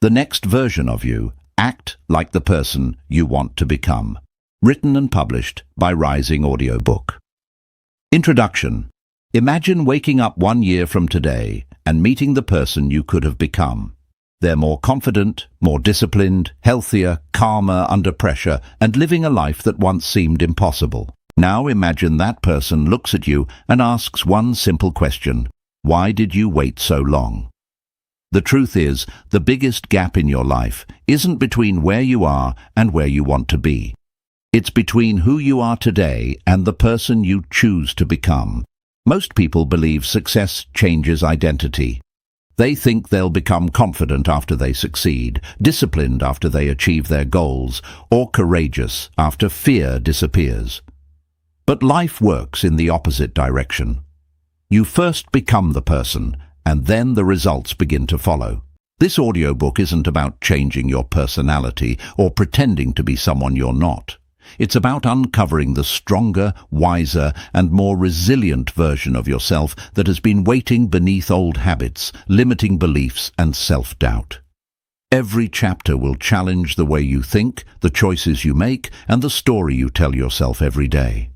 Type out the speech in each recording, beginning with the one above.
The next version of you. Act like the person you want to become. Written and published by Rising Audiobook. Introduction. Imagine waking up 1 year from today and meeting the person you could have become. They're more confident, more disciplined, healthier, calmer under pressure, and living a life that once seemed impossible. Now imagine that person looks at you and asks one simple question. Why did you wait so long? The truth is, the biggest gap in your life isn't between where you are and where you want to be. It's between who you are today and the person you choose to become. Most people believe success changes identity. They think they'll become confident after they succeed, disciplined after they achieve their goals, or courageous after fear disappears. But life works in the opposite direction. You first become the person, and then the results begin to follow. This audiobook isn't about changing your personality or pretending to be someone you're not. It's about uncovering the stronger, wiser, and more resilient version of yourself that has been waiting beneath old habits, limiting beliefs, and self-doubt. Every chapter will challenge the way you think, the choices you make, and the story you tell yourself every day.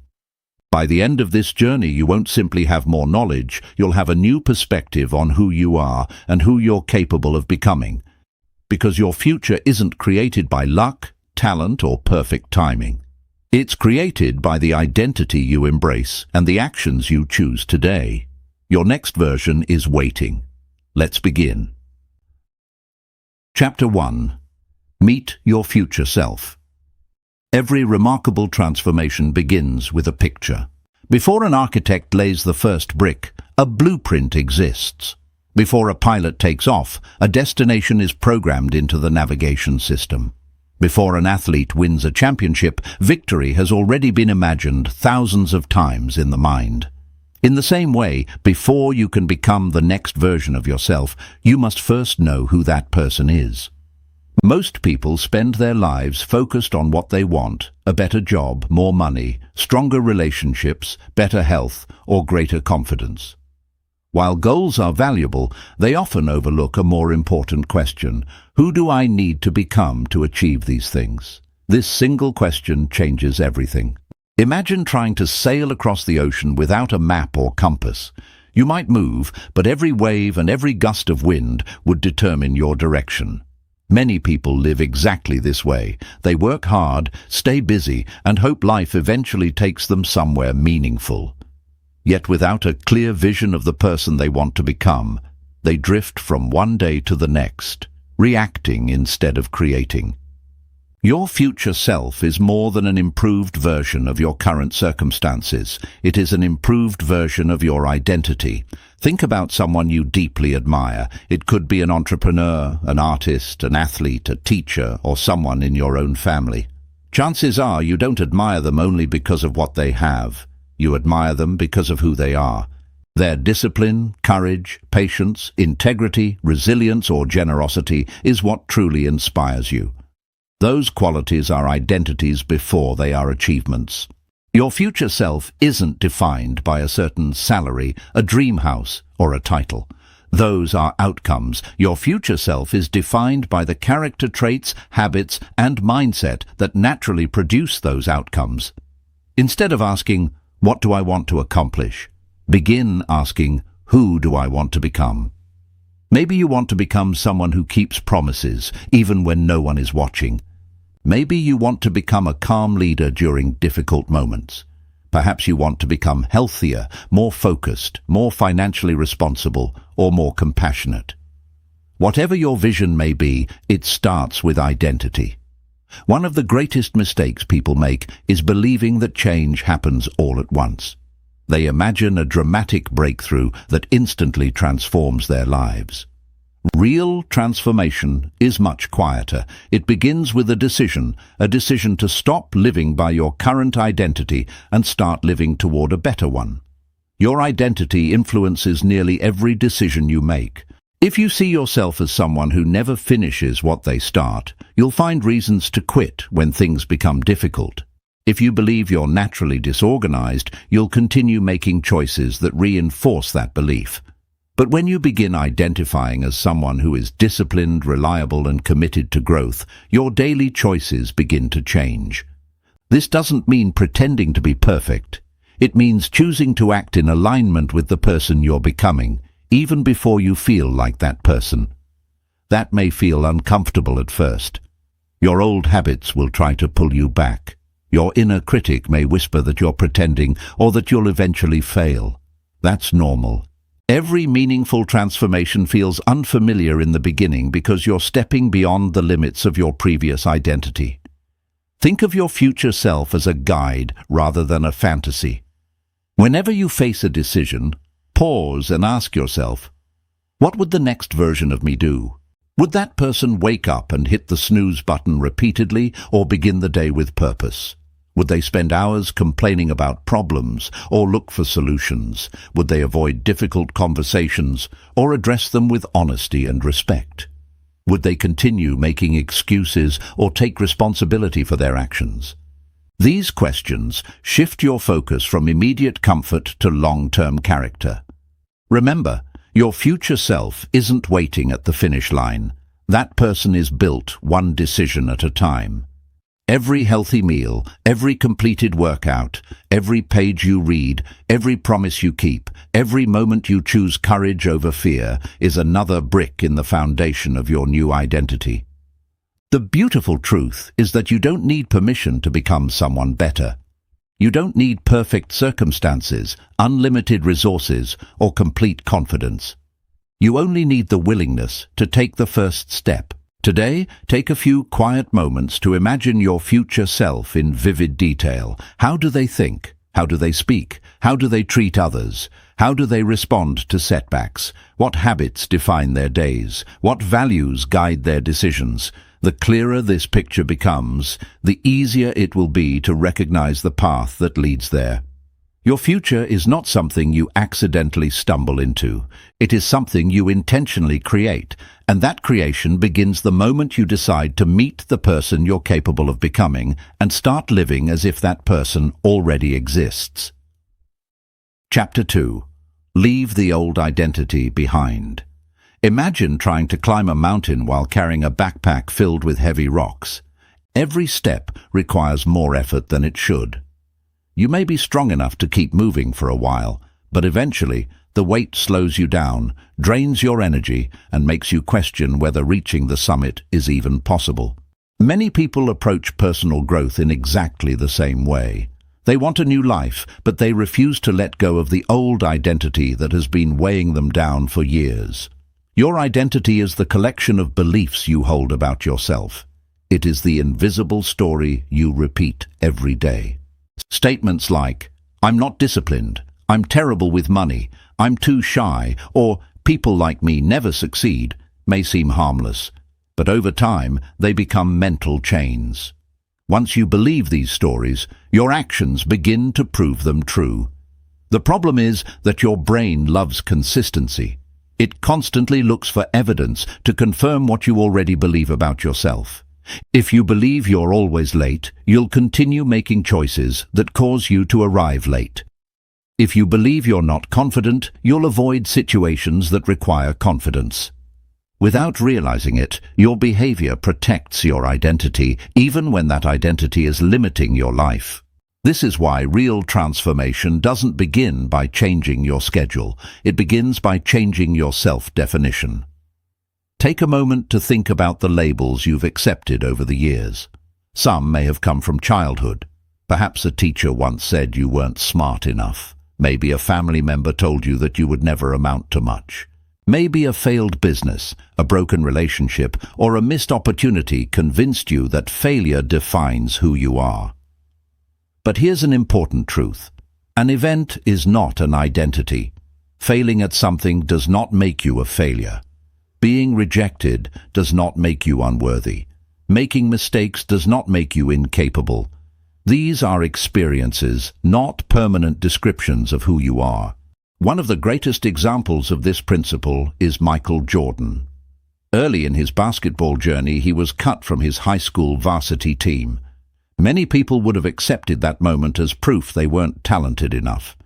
By the end of this journey, you won't simply have more knowledge, you'll have a new perspective on who you are and who you're capable of becoming. Because your future isn't created by luck, talent, or perfect timing. It's created by the identity you embrace and the actions you choose today. Your next version is waiting. Let's begin. Chapter 1. Meet your future self. Every remarkable transformation begins with a picture. Before an architect lays the first brick, a blueprint exists. Before a pilot takes off, a destination is programmed into the navigation system. Before an athlete wins a championship, victory has already been imagined thousands of times in the mind. In the same way, before you can become the next version of yourself, you must first know who that person is. Most people spend their lives focused on what they want: a better job, more money, stronger relationships, better health, or greater confidence. While goals are valuable, they often overlook a more important question: who do I need to become to achieve these things? This single question changes everything. Imagine trying to sail across the ocean without a map or compass. You might move, but every wave and every gust of wind would determine your direction. Many people live exactly this way. They work hard, stay busy, and hope life eventually takes them somewhere meaningful. Yet without a clear vision of the person they want to become, they drift from one day to the next, reacting instead of creating. Your future self is more than an improved version of your current circumstances. It is an improved version of your identity. Think about someone you deeply admire. It could be an entrepreneur, an artist, an athlete, a teacher, or someone in your own family. Chances are you don't admire them only because of what they have. You admire them because of who they are. Their discipline, courage, patience, integrity, resilience, or generosity is what truly inspires you. Those qualities are identities before they are achievements. Your future self isn't defined by a certain salary, a dream house, or a title. Those are outcomes. Your future self is defined by the character traits, habits, and mindset that naturally produce those outcomes. Instead of asking, "What do I want to accomplish?" begin asking, "Who do I want to become?" Maybe you want to become someone who keeps promises, even when no one is watching. Maybe you want to become a calm leader during difficult moments. Perhaps you want to become healthier, more focused, more financially responsible, or more compassionate. Whatever your vision may be, it starts with identity. One of the greatest mistakes people make is believing that change happens all at once. They imagine a dramatic breakthrough that instantly transforms their lives. Real transformation is much quieter. It begins with a decision to stop living by your current identity and start living toward a better one. Your identity influences nearly every decision you make. If you see yourself as someone who never finishes what they start, you'll find reasons to quit when things become difficult. If you believe you're naturally disorganized, you'll continue making choices that reinforce that belief. But when you begin identifying as someone who is disciplined, reliable, and committed to growth, your daily choices begin to change. This doesn't mean pretending to be perfect. It means choosing to act in alignment with the person you're becoming, even before you feel like that person. That may feel uncomfortable at first. Your old habits will try to pull you back. Your inner critic may whisper that you're pretending or that you'll eventually fail. That's normal. Every meaningful transformation feels unfamiliar in the beginning because you're stepping beyond the limits of your previous identity. Think of your future self as a guide rather than a fantasy. Whenever you face a decision, pause and ask yourself, what would the next version of me do? Would that person wake up and hit the snooze button repeatedly or begin the day with purpose? Would they spend hours complaining about problems or look for solutions? Would they avoid difficult conversations or address them with honesty and respect? Would they continue making excuses or take responsibility for their actions? These questions shift your focus from immediate comfort to long-term character. Remember, your future self isn't waiting at the finish line. That person is built one decision at a time. Every healthy meal, every completed workout, every page you read, every promise you keep, every moment you choose courage over fear is another brick in the foundation of your new identity. The beautiful truth is that you don't need permission to become someone better. You don't need perfect circumstances, unlimited resources, or complete confidence. You only need the willingness to take the first step. Today, take a few quiet moments to imagine your future self in vivid detail. How do they think? How do they speak? How do they treat others? How do they respond to setbacks? What habits define their days? What values guide their decisions? The clearer this picture becomes, the easier it will be to recognize the path that leads there. Your future is not something you accidentally stumble into. It is something you intentionally create, and that creation begins the moment you decide to meet the person you're capable of becoming and start living as if that person already exists. Chapter 2. Leave the old identity behind. Imagine trying to climb a mountain while carrying a backpack filled with heavy rocks. Every step requires more effort than it should. You may be strong enough to keep moving for a while, but eventually the weight slows you down, drains your energy, and makes you question whether reaching the summit is even possible. Many people approach personal growth in exactly the same way. They want a new life, but they refuse to let go of the old identity that has been weighing them down for years. Your identity is the collection of beliefs you hold about yourself. It is the invisible story you repeat every day. Statements like, "I'm not disciplined," "I'm terrible with money," "I'm too shy," or "people like me never succeed," may seem harmless, but over time they become mental chains. Once you believe these stories, your actions begin to prove them true. The problem is that your brain loves consistency. It constantly looks for evidence to confirm what you already believe about yourself. If you believe you're always late, you'll continue making choices that cause you to arrive late. If you believe you're not confident, you'll avoid situations that require confidence. Without realizing it, your behavior protects your identity, even when that identity is limiting your life. This is why real transformation doesn't begin by changing your schedule. It begins by changing your self-definition. Take a moment to think about the labels you've accepted over the years. Some may have come from childhood. Perhaps a teacher once said you weren't smart enough. Maybe a family member told you that you would never amount to much. Maybe a failed business, a broken relationship, or a missed opportunity convinced you that failure defines who you are. But here's an important truth. An event is not an identity. Failing at something does not make you a failure. Being rejected does not make you unworthy. Making mistakes does not make you incapable. These are experiences, not permanent descriptions of who you are. One of the greatest examples of this principle is Michael Jordan. Early in his basketball journey, he was cut from his high school varsity team. Many people would have accepted that moment as proof they weren't talented enough.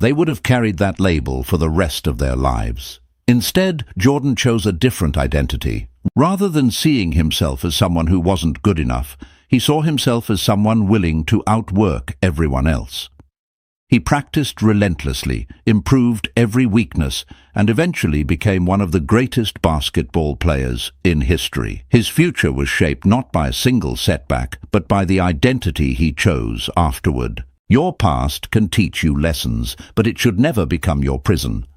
They would have carried that label for the rest of their lives. Instead, Jordan chose a different identity. Rather than seeing himself as someone who wasn't good enough, he saw himself as someone willing to outwork everyone else. He practiced relentlessly, improved every weakness, and eventually became one of the greatest basketball players in history. His future was shaped not by a single setback, but by the identity he chose afterward. Your past can teach you lessons, but it should never become your prison.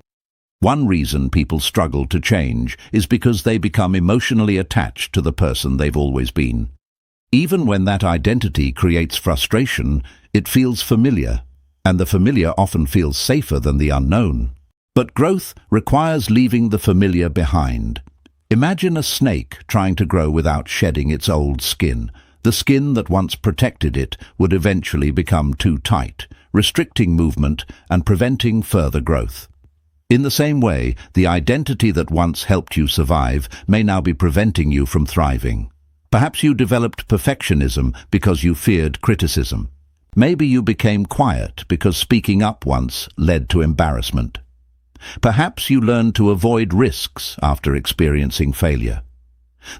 One reason people struggle to change is because they become emotionally attached to the person they've always been. Even when that identity creates frustration, it feels familiar, and the familiar often feels safer than the unknown. But growth requires leaving the familiar behind. Imagine a snake trying to grow without shedding its old skin. The skin that once protected it would eventually become too tight, restricting movement and preventing further growth. In the same way, the identity that once helped you survive may now be preventing you from thriving. Perhaps you developed perfectionism because you feared criticism. Maybe you became quiet because speaking up once led to embarrassment. Perhaps you learned to avoid risks after experiencing failure.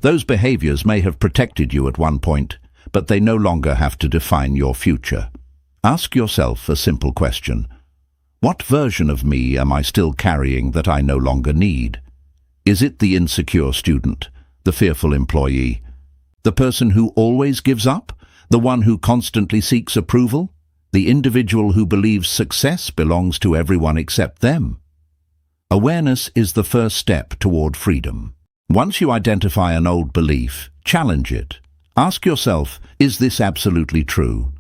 Those behaviors may have protected you at one point, but they no longer have to define your future. Ask yourself a simple question. What version of me am I still carrying that I no longer need? Is it the insecure student, the fearful employee, the person who always gives up, the one who constantly seeks approval, the individual who believes success belongs to everyone except them? Awareness is the first step toward freedom. Once you identify an old belief, challenge it. Ask yourself, is this absolutely true?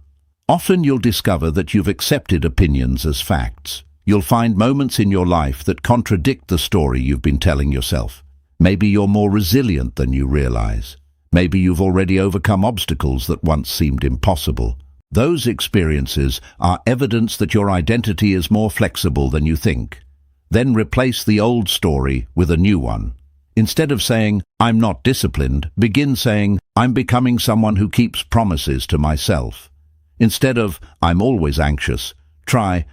Often you'll discover that you've accepted opinions as facts. You'll find moments in your life that contradict the story you've been telling yourself. Maybe you're more resilient than you realize. Maybe you've already overcome obstacles that once seemed impossible. Those experiences are evidence that your identity is more flexible than you think. Then replace the old story with a new one. Instead of saying, "I'm not disciplined," begin saying, "I'm becoming someone who keeps promises to myself." Instead of, "I'm always anxious," try,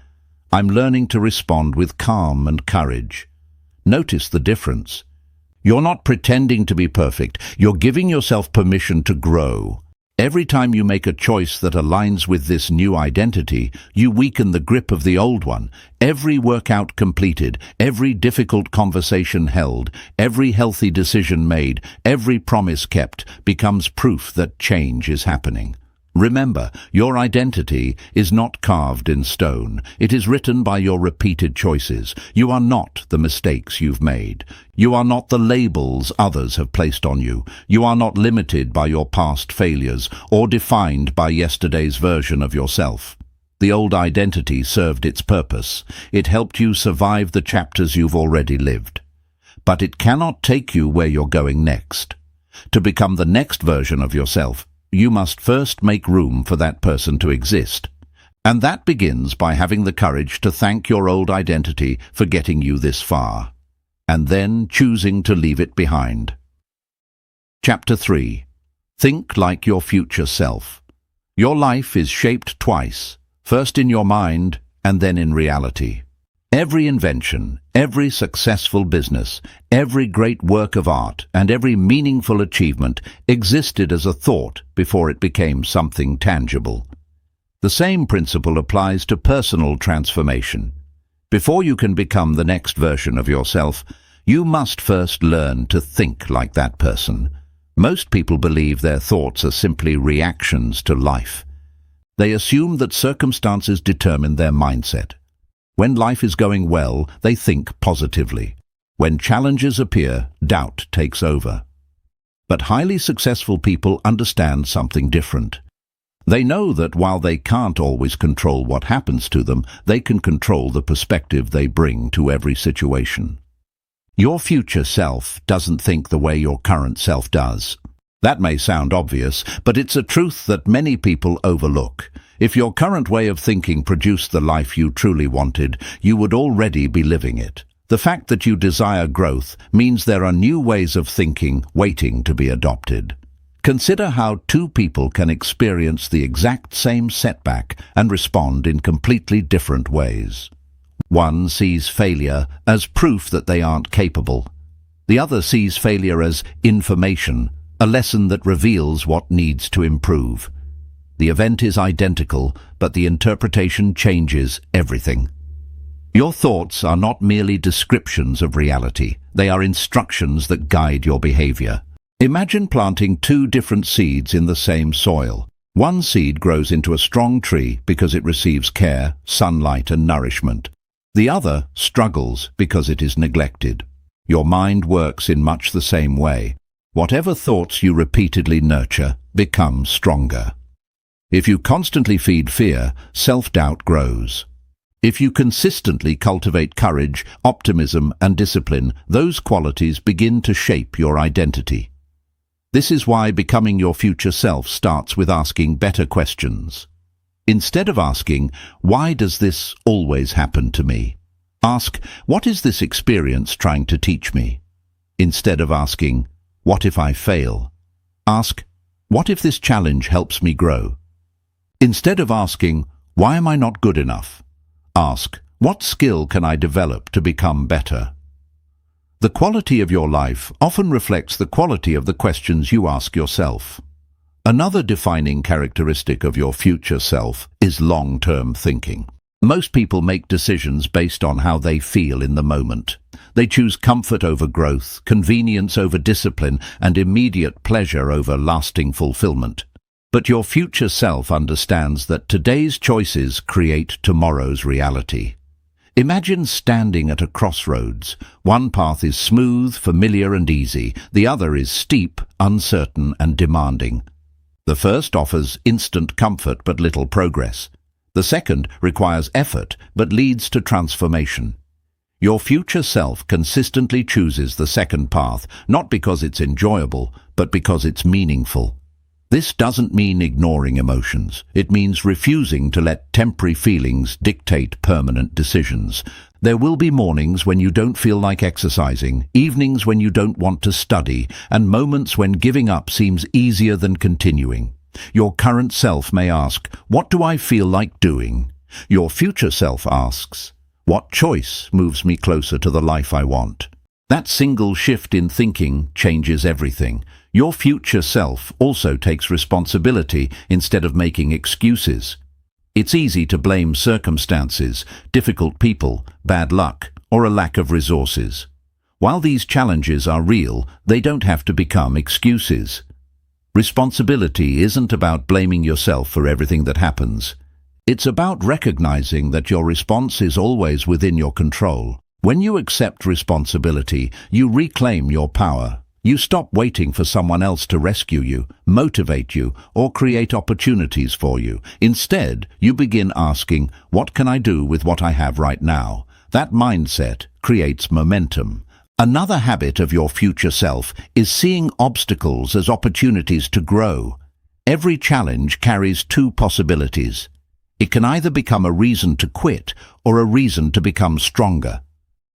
"I'm learning to respond with calm and courage." Notice the difference. You're not pretending to be perfect. You're giving yourself permission to grow. Every time you make a choice that aligns with this new identity, you weaken the grip of the old one. Every workout completed, every difficult conversation held, every healthy decision made, every promise kept becomes proof that change is happening. Remember, your identity is not carved in stone. It is written by your repeated choices. You are not the mistakes you've made. You are not the labels others have placed on you. You are not limited by your past failures or defined by yesterday's version of yourself. The old identity served its purpose. It helped you survive the chapters you've already lived. But it cannot take you where you're going next. To become the next version of yourself, you must first make room for that person to exist. And that begins by having the courage to thank your old identity for getting you this far, and then choosing to leave it behind. Chapter 3. Think like your future self. Your life is shaped twice, first in your mind and then in reality. Every invention, every successful business, every great work of art, and every meaningful achievement existed as a thought before it became something tangible. The same principle applies to personal transformation. Before you can become the next version of yourself, you must first learn to think like that person. Most people believe their thoughts are simply reactions to life. They assume that circumstances determine their mindset. When life is going well, they think positively. When challenges appear, doubt takes over. But highly successful people understand something different. They know that while they can't always control what happens to them, they can control the perspective they bring to every situation. Your future self doesn't think the way your current self does. That may sound obvious, but it's a truth that many people overlook. If your current way of thinking produced the life you truly wanted, you would already be living it. The fact that you desire growth means there are new ways of thinking waiting to be adopted. Consider how two people can experience the exact same setback and respond in completely different ways. One sees failure as proof that they aren't capable. The other sees failure as information, a lesson that reveals what needs to improve. The event is identical, but the interpretation changes everything. Your thoughts are not merely descriptions of reality. They are instructions that guide your behavior. Imagine planting two different seeds in the same soil. One seed grows into a strong tree because it receives care, sunlight, and nourishment. The other struggles because it is neglected. Your mind works in much the same way. Whatever thoughts you repeatedly nurture become stronger. If you constantly feed fear, self-doubt grows. If you consistently cultivate courage, optimism, and discipline, those qualities begin to shape your identity. This is why becoming your future self starts with asking better questions. Instead of asking, "Why does this always happen to me?" ask, "What is this experience trying to teach me?" Instead of asking, "What if I fail?" ask, "What if this challenge helps me grow?" Instead of asking, "Why am I not good enough?" ask, "What skill can I develop to become better?" The quality of your life often reflects the quality of the questions you ask yourself. Another defining characteristic of your future self is long-term thinking. Most people make decisions based on how they feel in the moment. They choose comfort over growth, convenience over discipline, and immediate pleasure over lasting fulfillment. But your future self understands that today's choices create tomorrow's reality. Imagine standing at a crossroads. One path is smooth, familiar, and easy. The other is steep, uncertain, and demanding. The first offers instant comfort but little progress. The second requires effort but leads to transformation. Your future self consistently chooses the second path, not because it's enjoyable, but because it's meaningful. This doesn't mean ignoring emotions. It means refusing to let temporary feelings dictate permanent decisions. There will be mornings when you don't feel like exercising, evenings when you don't want to study, and moments when giving up seems easier than continuing. Your current self may ask, "What do I feel like doing?" Your future self asks, "What choice moves me closer to the life I want?" That single shift in thinking changes everything. Your future self also takes responsibility instead of making excuses. It's easy to blame circumstances, difficult people, bad luck, or a lack of resources. While these challenges are real, they don't have to become excuses. Responsibility isn't about blaming yourself for everything that happens. It's about recognizing that your response is always within your control. When you accept responsibility, you reclaim your power. You stop waiting for someone else to rescue you, motivate you, or create opportunities for you. Instead, you begin asking, "What can I do with what I have right now?" That mindset creates momentum. Another habit of your future self is seeing obstacles as opportunities to grow. Every challenge carries two possibilities. It can either become a reason to quit or a reason to become stronger.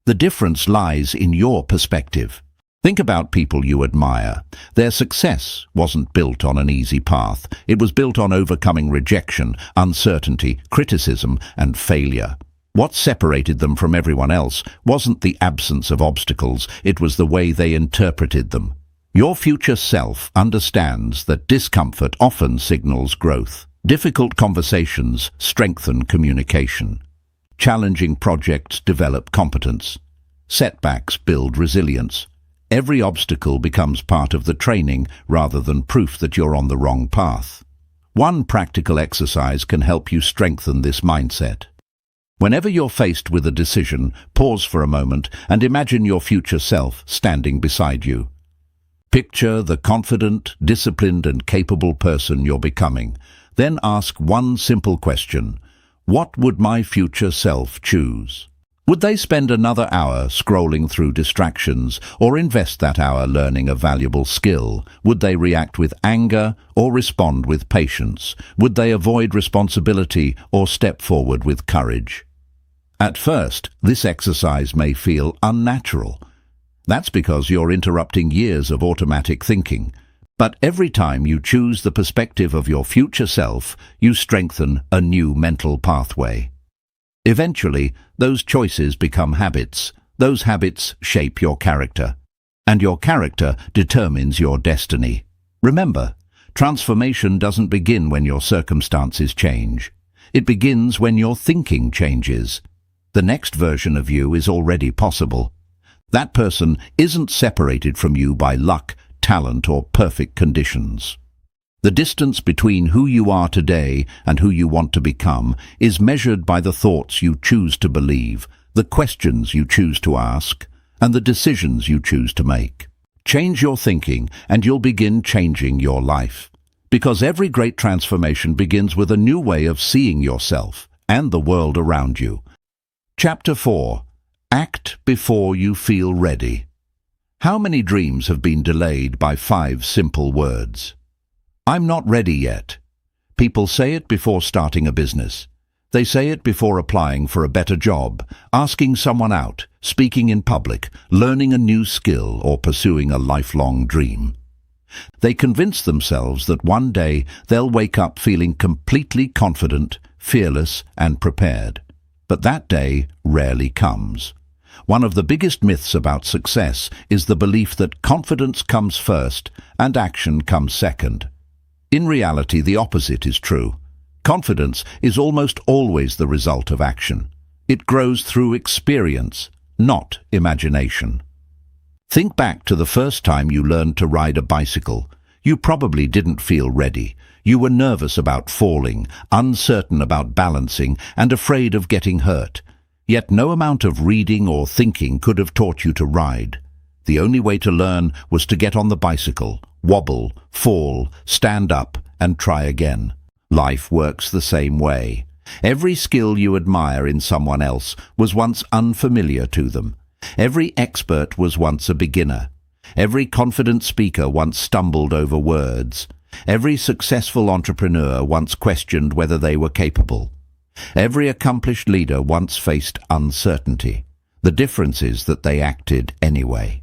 The difference lies in your perspective. Think about people you admire. Their success wasn't built on an easy path. It was built on overcoming rejection, uncertainty, criticism, and failure. What separated them from everyone else wasn't the absence of obstacles, it was the way they interpreted them. Your future self understands that discomfort often signals growth. Difficult conversations strengthen communication. Challenging projects develop competence. Setbacks build resilience. Every obstacle becomes part of the training rather than proof that you're on the wrong path. One practical exercise can help you strengthen this mindset. Whenever you're faced with a decision, pause for a moment and imagine your future self standing beside you. Picture the confident, disciplined, and capable person you're becoming. Then ask one simple question: what would my future self choose? Would they spend another hour scrolling through distractions or invest that hour learning a valuable skill? Would they react with anger or respond with patience? Would they avoid responsibility or step forward with courage? At first, this exercise may feel unnatural. That's because you're interrupting years of automatic thinking. But every time you choose the perspective of your future self, you strengthen a new mental pathway. Eventually, those choices become habits. Those habits shape your character. And your character determines your destiny. Remember, transformation doesn't begin when your circumstances change. It begins when your thinking changes. The next version of you is already possible. That person isn't separated from you by luck, talent, or perfect conditions. The distance between who you are today and who you want to become is measured by the thoughts you choose to believe, the questions you choose to ask, and the decisions you choose to make. Change your thinking and you'll begin changing your life. Because every great transformation begins with a new way of seeing yourself and the world around you. Chapter 4. Act before you feel ready. How many dreams have been delayed by 5 simple words? I'm not ready yet. People say it before starting a business. They say it before applying for a better job, asking someone out, speaking in public, learning a new skill, or pursuing a lifelong dream. They convince themselves that one day they'll wake up feeling completely confident, fearless, and prepared. But that day rarely comes. One of the biggest myths about success is the belief that confidence comes first and action comes second. In reality, the opposite is true. Confidence is almost always the result of action. It grows through experience, not imagination. Think back to the first time you learned to ride a bicycle. You probably didn't feel ready. You were nervous about falling, uncertain about balancing, and afraid of getting hurt. Yet no amount of reading or thinking could have taught you to ride. The only way to learn was to get on the bicycle, wobble, fall, stand up, and try again. Life works the same way. Every skill you admire in someone else was once unfamiliar to them. Every expert was once a beginner. Every confident speaker once stumbled over words. Every successful entrepreneur once questioned whether they were capable. Every accomplished leader once faced uncertainty. The difference is that they acted anyway.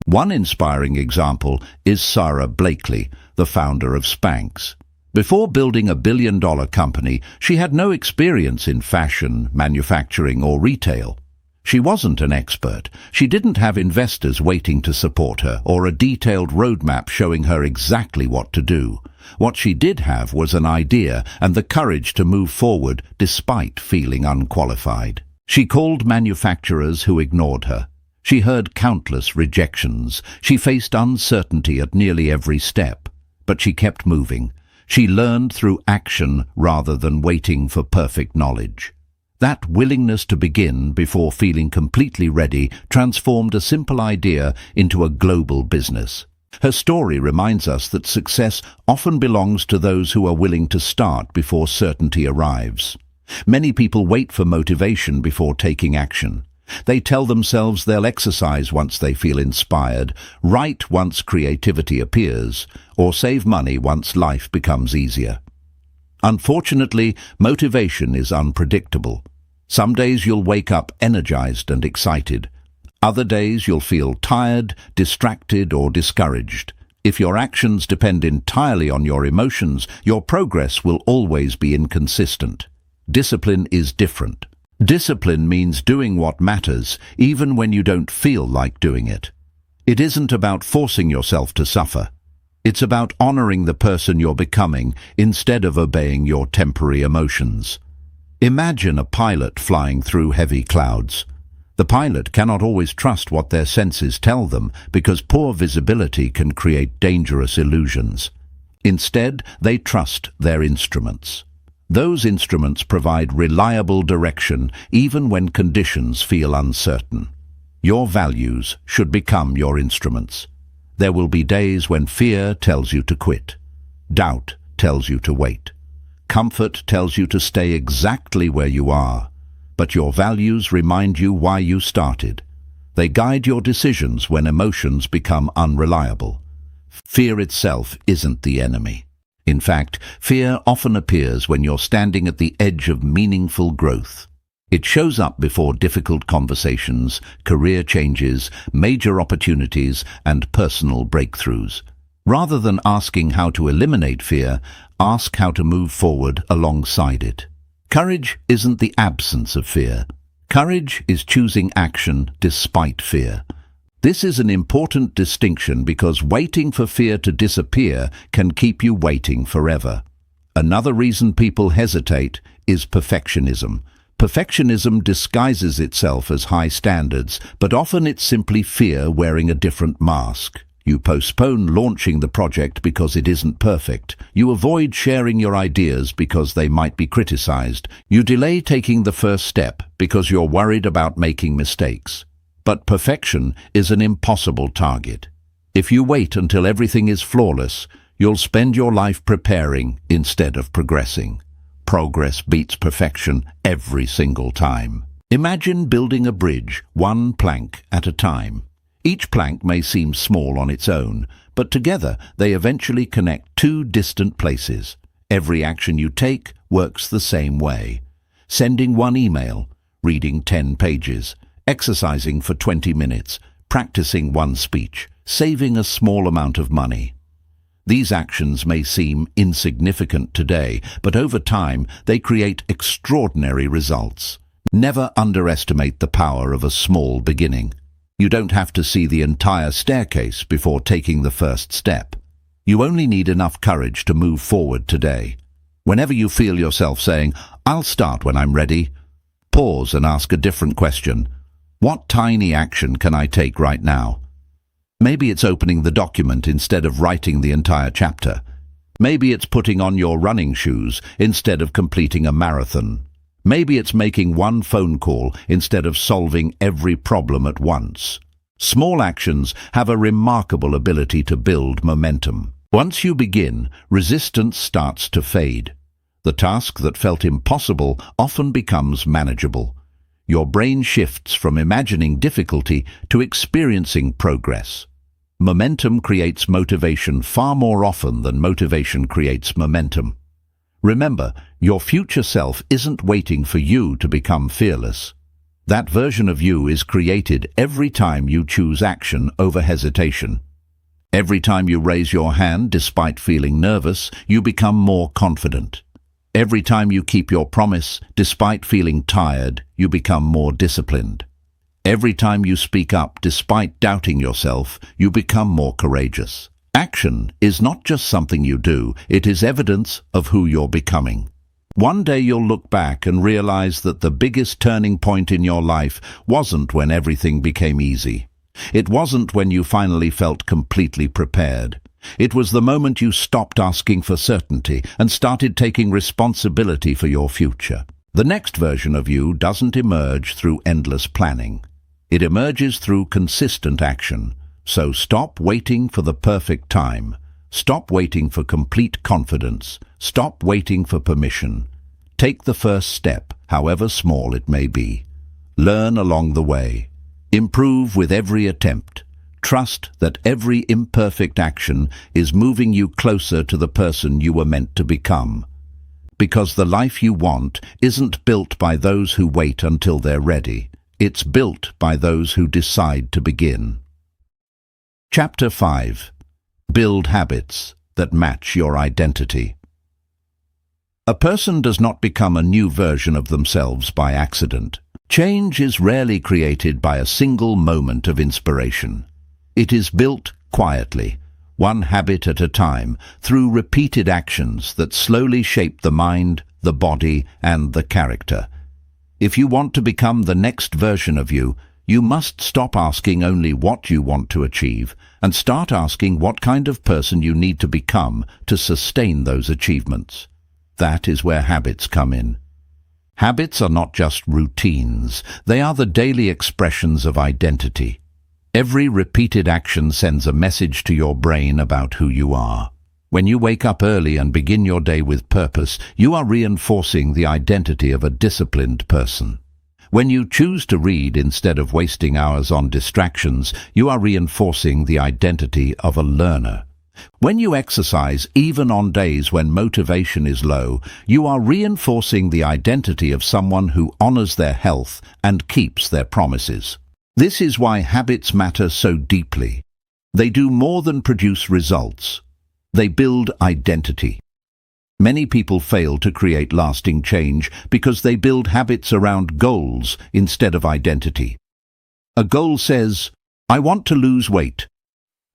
One inspiring example is Sarah Blakely, the founder of Spanx. Before building a billion-dollar company, she had no experience in fashion, manufacturing, or retail. She wasn't an expert. She didn't have investors waiting to support her or a detailed roadmap showing her exactly what to do. What she did have was an idea and the courage to move forward despite feeling unqualified. She called manufacturers who ignored her. She heard countless rejections. She faced uncertainty at nearly every step. But she kept moving. She learned through action rather than waiting for perfect knowledge. That willingness to begin before feeling completely ready transformed a simple idea into a global business. Her story reminds us that success often belongs to those who are willing to start before certainty arrives. Many people wait for motivation before taking action. They tell themselves they'll exercise once they feel inspired, write once creativity appears, or save money once life becomes easier. Unfortunately, motivation is unpredictable. Some days you'll wake up energized and excited. Other days you'll feel tired, distracted, or discouraged. If your actions depend entirely on your emotions, your progress will always be inconsistent. Discipline is different. Discipline means doing what matters, even when you don't feel like doing it. It isn't about forcing yourself to suffer. It's about honoring the person you're becoming instead of obeying your temporary emotions. Imagine a pilot flying through heavy clouds. The pilot cannot always trust what their senses tell them because poor visibility can create dangerous illusions. Instead, they trust their instruments. Those instruments provide reliable direction even when conditions feel uncertain. Your values should become your instruments. There will be days when fear tells you to quit. Doubt tells you to wait. Comfort tells you to stay exactly where you are. But your values remind you why you started. They guide your decisions when emotions become unreliable. Fear itself isn't the enemy. In fact, fear often appears when you're standing at the edge of meaningful growth. It shows up before difficult conversations, career changes, major opportunities, and personal breakthroughs. Rather than asking how to eliminate fear, ask how to move forward alongside it. Courage isn't the absence of fear. Courage is choosing action despite fear. This is an important distinction because waiting for fear to disappear can keep you waiting forever. Another reason people hesitate is perfectionism. Perfectionism disguises itself as high standards, but often it's simply fear wearing a different mask. You postpone launching the project because it isn't perfect. You avoid sharing your ideas because they might be criticized. You delay taking the first step because you're worried about making mistakes. But perfection is an impossible target. If you wait until everything is flawless, you'll spend your life preparing instead of progressing. Progress beats perfection every single time. Imagine building a bridge, one plank at a time. Each plank may seem small on its own, but together they eventually connect two distant places. Every action you take works the same way. Sending one email, reading 10 pages, exercising for 20 minutes, practicing one speech, saving a small amount of money. These actions may seem insignificant today, but over time they create extraordinary results. Never underestimate the power of a small beginning. You don't have to see the entire staircase before taking the first step. You only need enough courage to move forward today. Whenever you feel yourself saying, "I'll start when I'm ready," pause and ask a different question. What tiny action can I take right now? Maybe it's opening the document instead of writing the entire chapter. Maybe it's putting on your running shoes instead of completing a marathon. Maybe it's making one phone call instead of solving every problem at once. Small actions have a remarkable ability to build momentum. Once you begin, resistance starts to fade. The task that felt impossible often becomes manageable. Your brain shifts from imagining difficulty to experiencing progress. Momentum creates motivation far more often than motivation creates momentum. Remember, your future self isn't waiting for you to become fearless. That version of you is created every time you choose action over hesitation. Every time you raise your hand despite feeling nervous, you become more confident. Every time you keep your promise despite feeling tired, you become more disciplined. Every time you speak up despite doubting yourself, you become more courageous. Action is not just something you do, it is evidence of who you're becoming. One day you'll look back and realize that the biggest turning point in your life wasn't when everything became easy. It wasn't when you finally felt completely prepared. It was the moment you stopped asking for certainty and started taking responsibility for your future. The next version of you doesn't emerge through endless planning. It emerges through consistent action. So stop waiting for the perfect time. Stop waiting for complete confidence. Stop waiting for permission. Take the first step, however small it may be. Learn along the way. Improve with every attempt. Trust that every imperfect action is moving you closer to the person you were meant to become. Because the life you want isn't built by those who wait until they're ready. It's built by those who decide to begin. Chapter 5. Build habits that match your identity. A person does not become a new version of themselves by accident. Change is rarely created by a single moment of inspiration. It is built quietly, one habit at a time, through repeated actions that slowly shape the mind, the body, and the character. If you want to become the next version of you, you must stop asking only what you want to achieve and start asking what kind of person you need to become to sustain those achievements. That is where habits come in. Habits are not just routines, they are the daily expressions of identity. Every repeated action sends a message to your brain about who you are. When you wake up early and begin your day with purpose, you are reinforcing the identity of a disciplined person. When you choose to read instead of wasting hours on distractions, you are reinforcing the identity of a learner. When you exercise, even on days when motivation is low, you are reinforcing the identity of someone who honors their health and keeps their promises. This is why habits matter so deeply. They do more than produce results. They build identity. Many people fail to create lasting change because they build habits around goals instead of identity. A goal says, "I want to lose weight."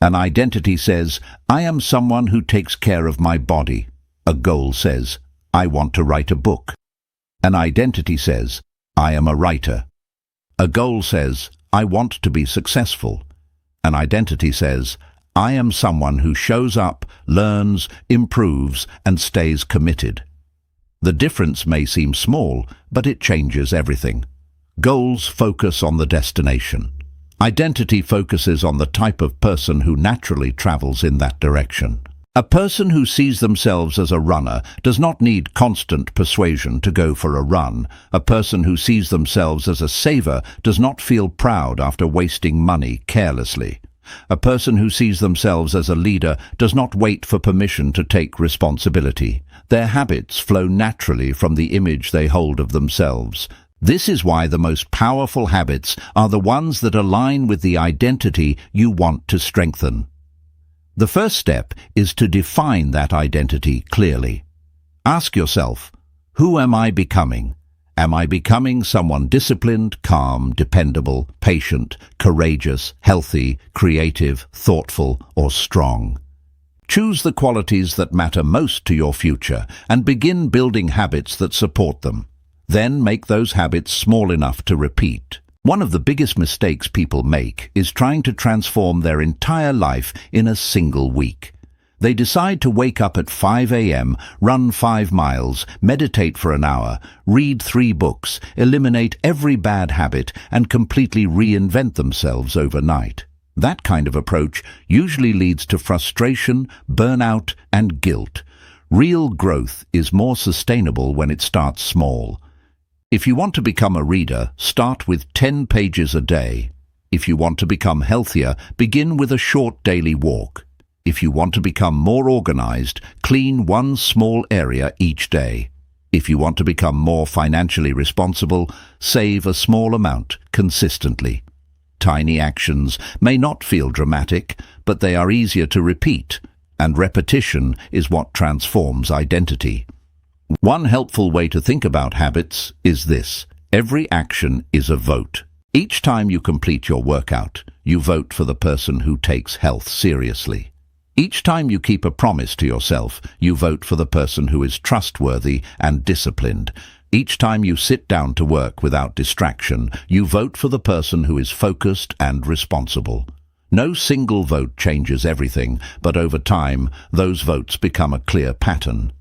An identity says, "I am someone who takes care of my body." A goal says, "I want to write a book." An identity says, "I am a writer." A goal says, "I want to be successful." An identity says, "I am someone who shows up, learns, improves, and stays committed." The difference may seem small, but it changes everything. Goals focus on the destination. Identity focuses on the type of person who naturally travels in that direction. A person who sees themselves as a runner does not need constant persuasion to go for a run. A person who sees themselves as a saver does not feel proud after wasting money carelessly. A person who sees themselves as a leader does not wait for permission to take responsibility. Their habits flow naturally from the image they hold of themselves. This is why the most powerful habits are the ones that align with the identity you want to strengthen. The first step is to define that identity clearly. Ask yourself, who am I becoming? Am I becoming someone disciplined, calm, dependable, patient, courageous, healthy, creative, thoughtful, or strong? Choose the qualities that matter most to your future and begin building habits that support them. Then make those habits small enough to repeat. One of the biggest mistakes people make is trying to transform their entire life in a single week. They decide to wake up at 5 a.m., run 5 miles, meditate for an hour, read 3 books, eliminate every bad habit, and completely reinvent themselves overnight. That kind of approach usually leads to frustration, burnout, and guilt. Real growth is more sustainable when it starts small. If you want to become a reader, start with 10 pages a day. If you want to become healthier, begin with a short daily walk. If you want to become more organized, clean one small area each day. If you want to become more financially responsible, save a small amount consistently. Tiny actions may not feel dramatic, but they are easier to repeat, and repetition is what transforms identity. One helpful way to think about habits is this: every action is a vote. Each time you complete your workout, you vote for the person who takes health seriously. Each time you keep a promise to yourself, you vote for the person who is trustworthy and disciplined. Each time you sit down to work without distraction, you vote for the person who is focused and responsible. No single vote changes everything, but over time, those votes become a clear pattern.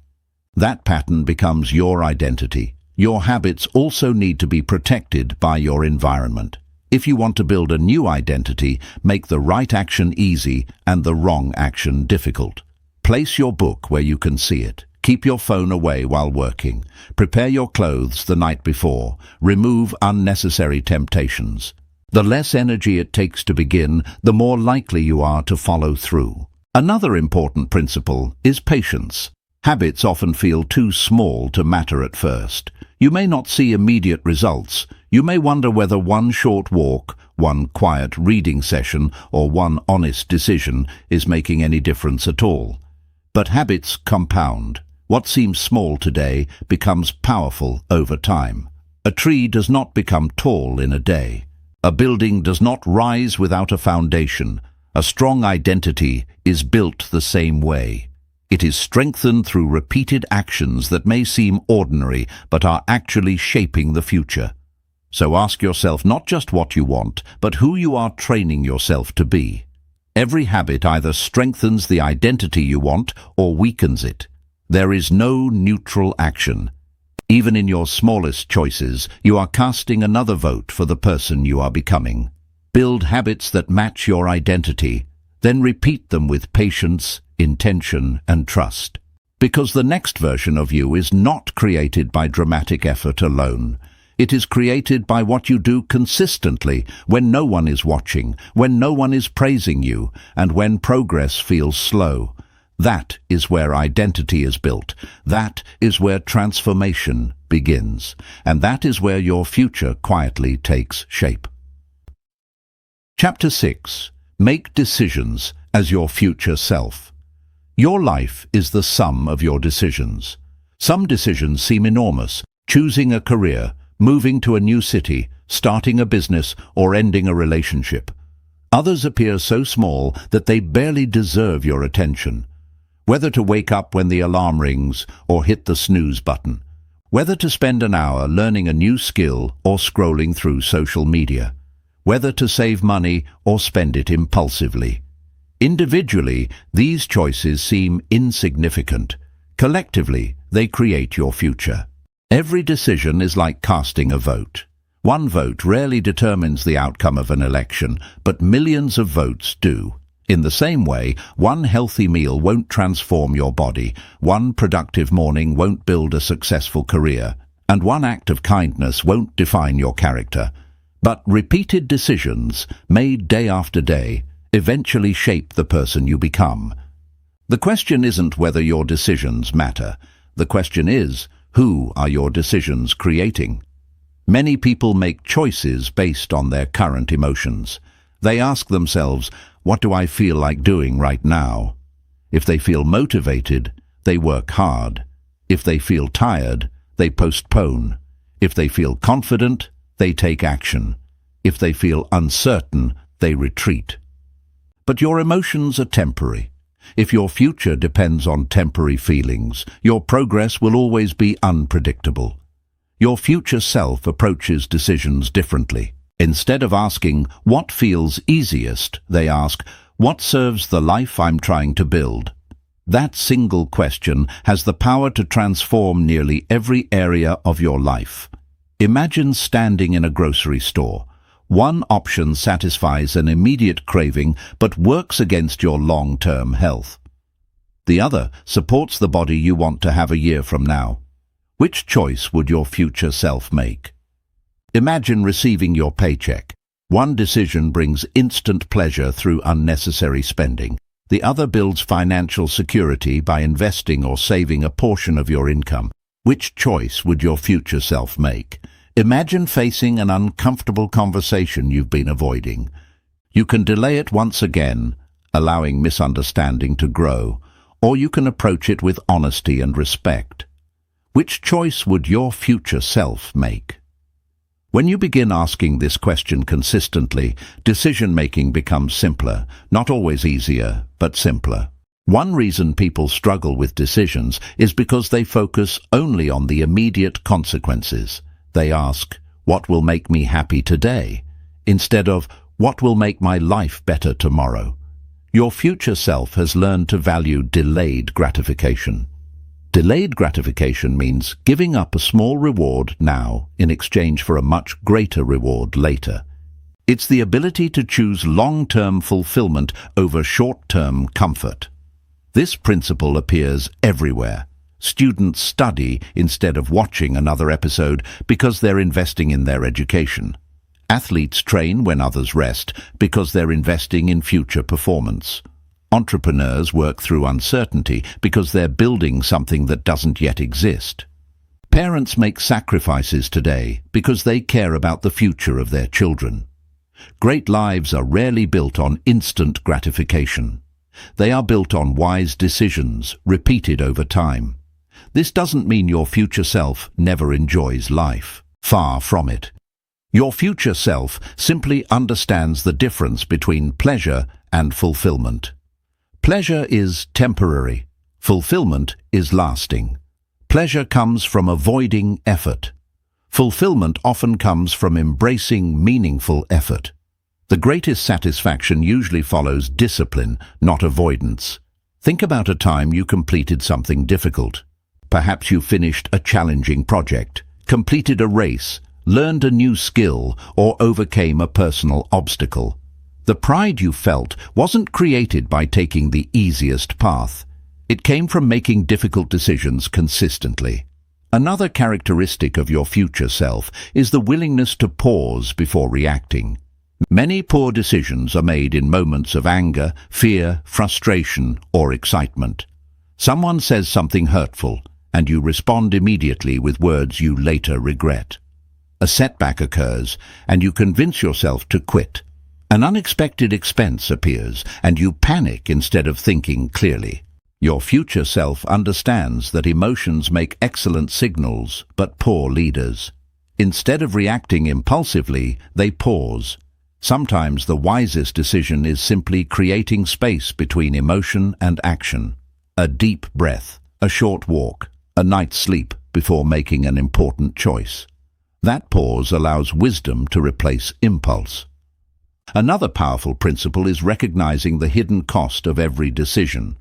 That pattern becomes your identity. Your habits also need to be protected by your environment. If you want to build a new identity, make the right action easy and the wrong action difficult. Place your book where you can see it. Keep your phone away while working. Prepare your clothes the night before. Remove unnecessary temptations. The less energy it takes to begin, the more likely you are to follow through. Another important principle is patience. Habits often feel too small to matter at first. You may not see immediate results. You may wonder whether one short walk, one quiet reading session, or one honest decision is making any difference at all. But habits compound. What seems small today becomes powerful over time. A tree does not become tall in a day. A building does not rise without a foundation. A strong identity is built the same way. It is strengthened through repeated actions that may seem ordinary but are actually shaping the future. So ask yourself not just what you want, but who you are training yourself to be. Every habit either strengthens the identity you want or weakens it. There is no neutral action. Even in your smallest choices, you are casting another vote for the person you are becoming. Build habits that match your identity, then repeat them with patience, intention, and trust. Because the next version of you is not created by dramatic effort alone. It is created by what you do consistently, when no one is watching, when no one is praising you, and when progress feels slow. That is where identity is built. That is where transformation begins. And that is where your future quietly takes shape. Chapter 6. Make decisions as your future self. Your life is the sum of your decisions. Some decisions seem enormous: choosing a career, moving to a new city, starting a business, or ending a relationship. Others appear so small that they barely deserve your attention. Whether to wake up when the alarm rings or hit the snooze button. Whether to spend an hour learning a new skill or scrolling through social media. Whether to save money or spend it impulsively. Individually, these choices seem insignificant. Collectively, they create your future. Every decision is like casting a vote. One vote rarely determines the outcome of an election, but millions of votes do. In the same way, one healthy meal won't transform your body, one productive morning won't build a successful career, and one act of kindness won't define your character. But repeated decisions, made day after day, eventually shape the person you become. The question isn't whether your decisions matter. The question is, who are your decisions creating? Many people make choices based on their current emotions. They ask themselves, what do I feel like doing right now? If they feel motivated, they work hard. If they feel tired, they postpone. If they feel confident, they take action. If they feel uncertain, they retreat. But your emotions are temporary. If your future depends on temporary feelings, your progress will always be unpredictable. Your future self approaches decisions differently. Instead of asking, what feels easiest, they ask, what serves the life I'm trying to build? That single question has the power to transform nearly every area of your life. Imagine standing in a grocery store. One option satisfies an immediate craving but works against your long-term health. The other supports the body you want to have a year from now. Which choice would your future self make? Imagine receiving your paycheck. One decision brings instant pleasure through unnecessary spending. The other builds financial security by investing or saving a portion of your income. Which choice would your future self make? Imagine facing an uncomfortable conversation you've been avoiding. You can delay it once again, allowing misunderstanding to grow, or you can approach it with honesty and respect. Which choice would your future self make? When you begin asking this question consistently, decision-making becomes simpler, not always easier, but simpler. One reason people struggle with decisions is because they focus only on the immediate consequences. They ask, what will make me happy today? Instead of, what will make my life better tomorrow? Your future self has learned to value delayed gratification. Delayed gratification means giving up a small reward now in exchange for a much greater reward later. It's the ability to choose long-term fulfillment over short-term comfort. This principle appears everywhere. Students study instead of watching another episode because they're investing in their education. Athletes train when others rest because they're investing in future performance. Entrepreneurs work through uncertainty because they're building something that doesn't yet exist. Parents make sacrifices today because they care about the future of their children. Great lives are rarely built on instant gratification. They are built on wise decisions, repeated over time. This doesn't mean your future self never enjoys life. Far from it. Your future self simply understands the difference between pleasure and fulfillment. Pleasure is temporary. Fulfillment is lasting. Pleasure comes from avoiding effort. Fulfillment often comes from embracing meaningful effort. The greatest satisfaction usually follows discipline, not avoidance. Think about a time you completed something difficult. Perhaps you finished a challenging project, completed a race, learned a new skill, or overcame a personal obstacle. The pride you felt wasn't created by taking the easiest path. It came from making difficult decisions consistently. Another characteristic of your future self is the willingness to pause before reacting. Many poor decisions are made in moments of anger, fear, frustration, or excitement. Someone says something hurtful, and you respond immediately with words you later regret. A setback occurs, and you convince yourself to quit. An unexpected expense appears, and you panic instead of thinking clearly. Your future self understands that emotions make excellent signals but poor leaders. Instead of reacting impulsively, they pause. Sometimes the wisest decision is simply creating space between emotion and action. A deep breath, a short walk, a night's sleep before making an important choice. That pause allows wisdom to replace impulse. Another powerful principle is recognizing the hidden cost of every decision.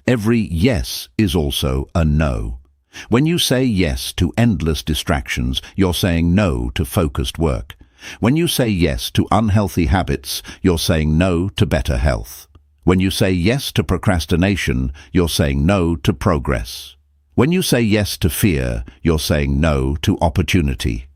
Every yes is also a no. When you say yes to endless distractions, you're saying no to focused work. When you say yes to unhealthy habits, you're saying no to better health. When you say yes to procrastination, you're saying no to progress. When you say yes to fear, you're saying no to opportunity.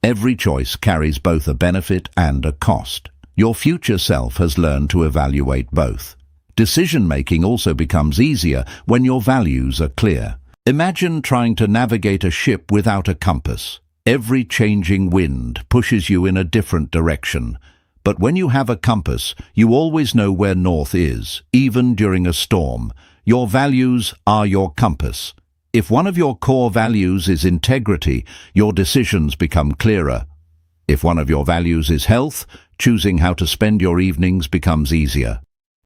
Every choice carries both a benefit and a cost. Your future self has learned to evaluate both. Decision-making also becomes easier when your values are clear. Imagine trying to navigate a ship without a compass. Every changing wind pushes you in a different direction. But when you have a compass, you always know where north is, even during a storm. Your values are your compass. If one of your core values is integrity, your decisions become clearer. If one of your values is health, choosing how to spend your evenings becomes easier.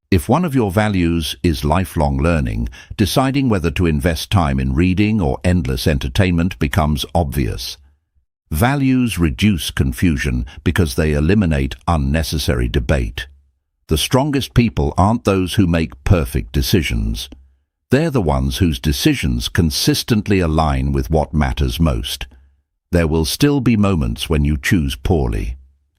If one of your values is lifelong learning, deciding whether to invest time in reading or endless entertainment becomes obvious. Values reduce confusion because they eliminate unnecessary debate. The strongest people aren't those who make perfect decisions. They're the ones whose decisions consistently align with what matters most. There will still be moments when you choose poorly.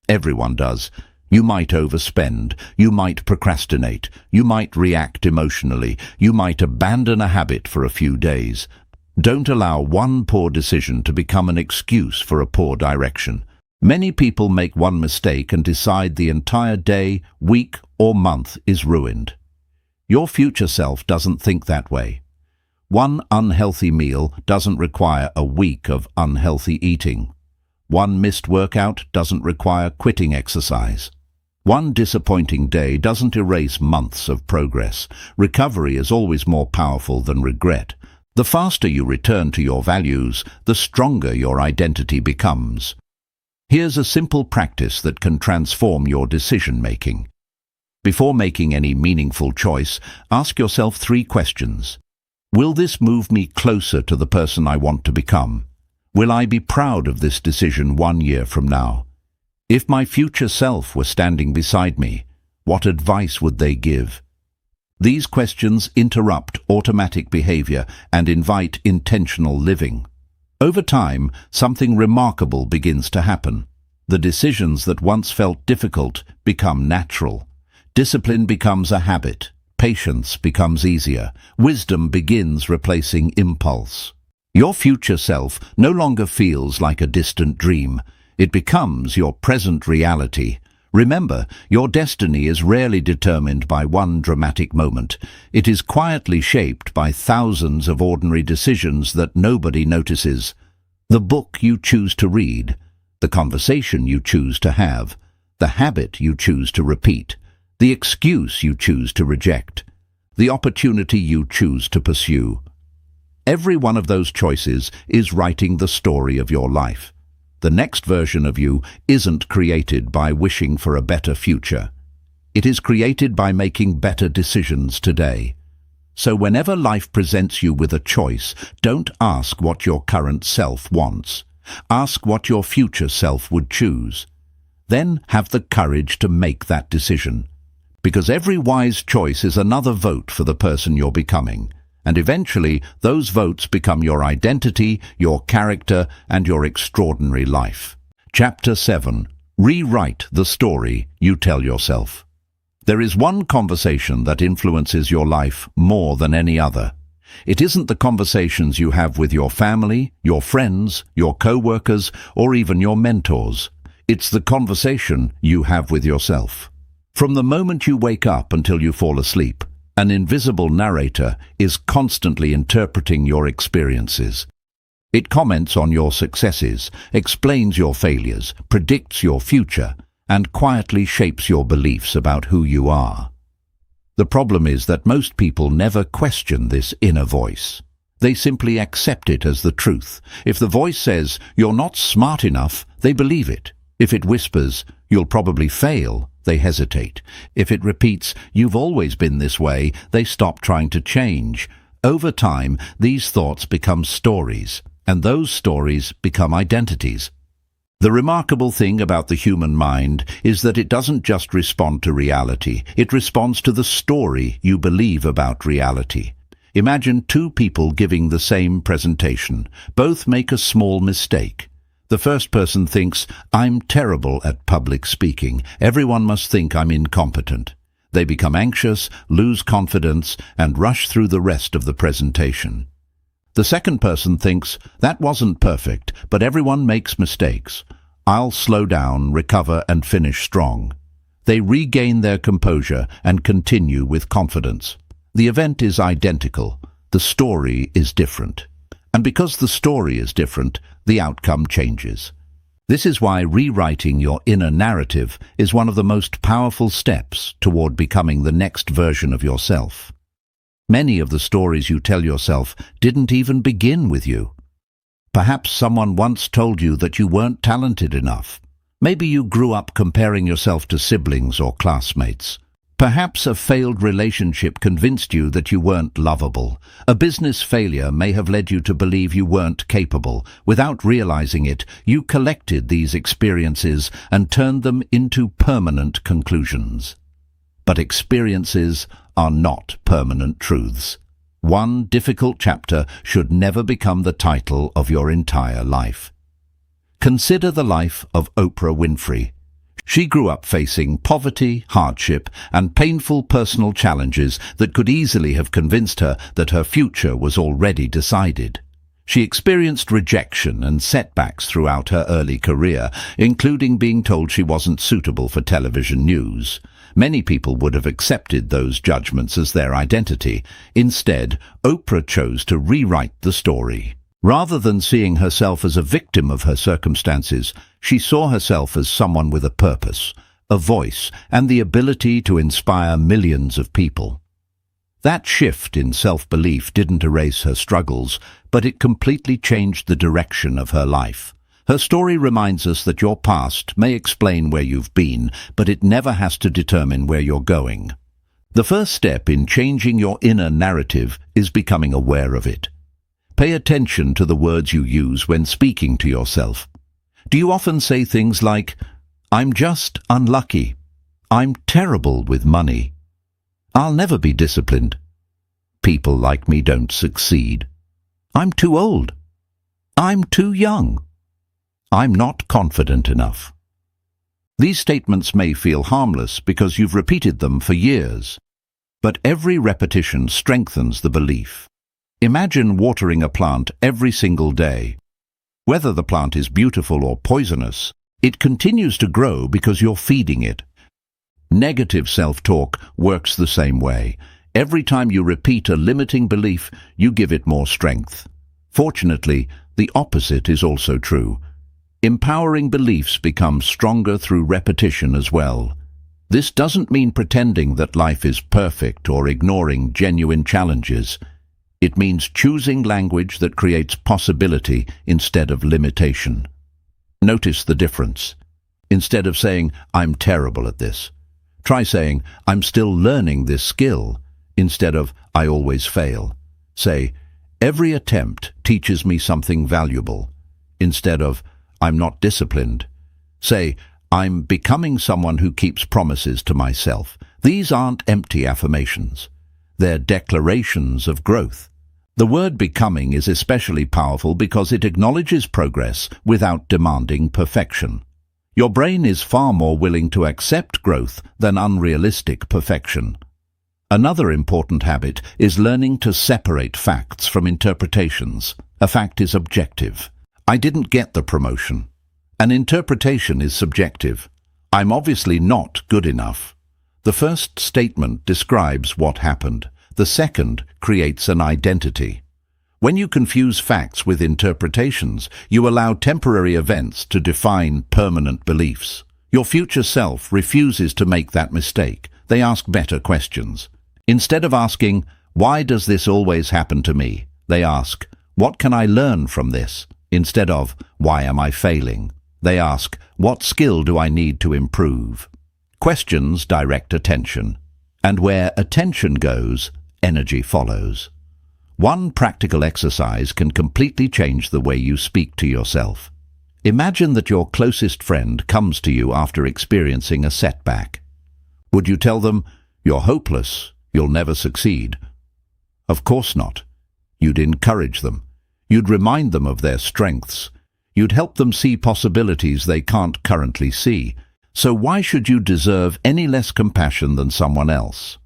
Everyone does. You might overspend, you might procrastinate, you might react emotionally, you might abandon a habit for a few days. Don't allow one poor decision to become an excuse for a poor direction. Many people make one mistake and decide the entire day, week, or month is ruined. Your future self doesn't think that way. One unhealthy meal doesn't require a week of unhealthy eating. One missed workout doesn't require quitting exercise. One disappointing day doesn't erase months of progress. Recovery is always more powerful than regret. The faster you return to your values, the stronger your identity becomes. Here's a simple practice that can transform your decision-making. Before making any meaningful choice, ask yourself 3 questions. Will this move me closer to the person I want to become? Will I be proud of this decision 1 year from now? If my future self were standing beside me, what advice would they give? These questions interrupt automatic behavior and invite intentional living. Over time, something remarkable begins to happen. The decisions that once felt difficult become natural. Discipline becomes a habit. Patience becomes easier. Wisdom begins replacing impulse. Your future self no longer feels like a distant dream. It becomes your present reality. Remember, your destiny is rarely determined by one dramatic moment. It is quietly shaped by thousands of ordinary decisions that nobody notices. The book you choose to read, the conversation you choose to have, the habit you choose to repeat, the excuse you choose to reject, the opportunity you choose to pursue. Every one of those choices is writing the story of your life. The next version of you isn't created by wishing for a better future. It is created by making better decisions today. So whenever life presents you with a choice, don't ask what your current self wants. Ask what your future self would choose. Then have the courage to make that decision. Because every wise choice is another vote for the person you're becoming. And eventually, those votes become your identity, your character, and your extraordinary life. Chapter 7. Rewrite the story you tell yourself. There is one conversation that influences your life more than any other. It isn't the conversations you have with your family, your friends, your co-workers, or even your mentors. It's the conversation you have with yourself. From the moment you wake up until you fall asleep, an invisible narrator is constantly interpreting your experiences. It comments on your successes, explains your failures, predicts your future, and quietly shapes your beliefs about who you are. The problem is that most people never question this inner voice. They simply accept it as the truth. If the voice says, "You're not smart enough," they believe it. If it whispers, "You'll probably fail," they hesitate. If it repeats, "You've always been this way," they stop trying to change. Over time, these thoughts become stories, and those stories become identities. The remarkable thing about the human mind is that it doesn't just respond to reality, it responds to the story you believe about reality. Imagine two people giving the same presentation. Both make a small mistake. The first person thinks, "I'm terrible at public speaking. Everyone must think I'm incompetent." They become anxious, lose confidence, and rush through the rest of the presentation. The second person thinks, "That wasn't perfect, but everyone makes mistakes. I'll slow down, recover, and finish strong." They regain their composure and continue with confidence. The event is identical. The story is different. And because the story is different, the outcome changes. This is why rewriting your inner narrative is one of the most powerful steps toward becoming the next version of yourself. Many of the stories you tell yourself didn't even begin with you. Perhaps someone once told you that you weren't talented enough. Maybe you grew up comparing yourself to siblings or classmates. Perhaps a failed relationship convinced you that you weren't lovable. A business failure may have led you to believe you weren't capable. Without realizing it, you collected these experiences and turned them into permanent conclusions. But experiences are not permanent truths. One difficult chapter should never become the title of your entire life. Consider the life of Oprah Winfrey. She grew up facing poverty, hardship, and painful personal challenges that could easily have convinced her that her future was already decided. She experienced rejection and setbacks throughout her early career, including being told she wasn't suitable for television news. Many people would have accepted those judgments as their identity. Instead, Oprah chose to rewrite the story. Rather than seeing herself as a victim of her circumstances, she saw herself as someone with a purpose, a voice, and the ability to inspire millions of people. That shift in self-belief didn't erase her struggles, but it completely changed the direction of her life. Her story reminds us that your past may explain where you've been, but it never has to determine where you're going. The first step in changing your inner narrative is becoming aware of it. Pay attention to the words you use when speaking to yourself. Do you often say things like, "I'm just unlucky," "I'm terrible with money," "I'll never be disciplined," "People like me don't succeed," "I'm too old," "I'm too young," "I'm not confident enough"? These statements may feel harmless because you've repeated them for years, but every repetition strengthens the belief. Imagine watering a plant every single day. Whether the plant is beautiful or poisonous, it continues to grow because you're feeding it. Negative self-talk works the same way. Every time you repeat a limiting belief, you give it more strength. Fortunately, the opposite is also true. Empowering beliefs become stronger through repetition as well. This doesn't mean pretending that life is perfect or ignoring genuine challenges. It means choosing language that creates possibility instead of limitation. Notice the difference. Instead of saying, "I'm terrible at this," try saying, "I'm still learning this skill," instead of, "I always fail." Say, "Every attempt teaches me something valuable," instead of, "I'm not disciplined." Say, "I'm becoming someone who keeps promises to myself." These aren't empty affirmations. They're declarations of growth. The word becoming is especially powerful because it acknowledges progress without demanding perfection. Your brain is far more willing to accept growth than unrealistic perfection. Another important habit is learning to separate facts from interpretations. A fact is objective. I didn't get the promotion. An interpretation is subjective. I'm obviously not good enough. The first statement describes what happened. The second creates an identity. When you confuse facts with interpretations, you allow temporary events to define permanent beliefs. Your future self refuses to make that mistake. They ask better questions. Instead of asking, "Why does this always happen to me?" they ask, "What can I learn from this?" Instead of, "Why am I failing?" they ask, "What skill do I need to improve?" Questions direct attention, and where attention goes, energy follows. One practical exercise can completely change the way you speak to yourself. Imagine that your closest friend comes to you after experiencing a setback. Would you tell them, "You're hopeless, you'll never succeed"? Of course not. You'd encourage them. You'd remind them of their strengths. You'd help them see possibilities they can't currently see. So why should you deserve any less compassion than someone else?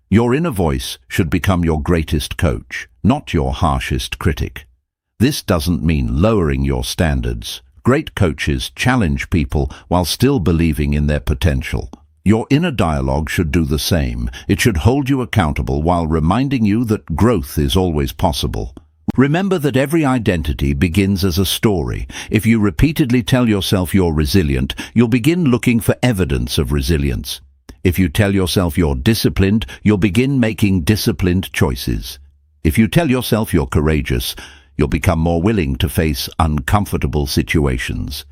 Your inner voice should become your greatest coach, not your harshest critic. This doesn't mean lowering your standards. Great coaches challenge people while still believing in their potential. Your inner dialogue should do the same. It should hold you accountable while reminding you that growth is always possible. Remember that every identity begins as a story. If you repeatedly tell yourself you're resilient, you'll begin looking for evidence of resilience. If you tell yourself you're disciplined, you'll begin making disciplined choices. If you tell yourself you're courageous, you'll become more willing to face uncomfortable situations.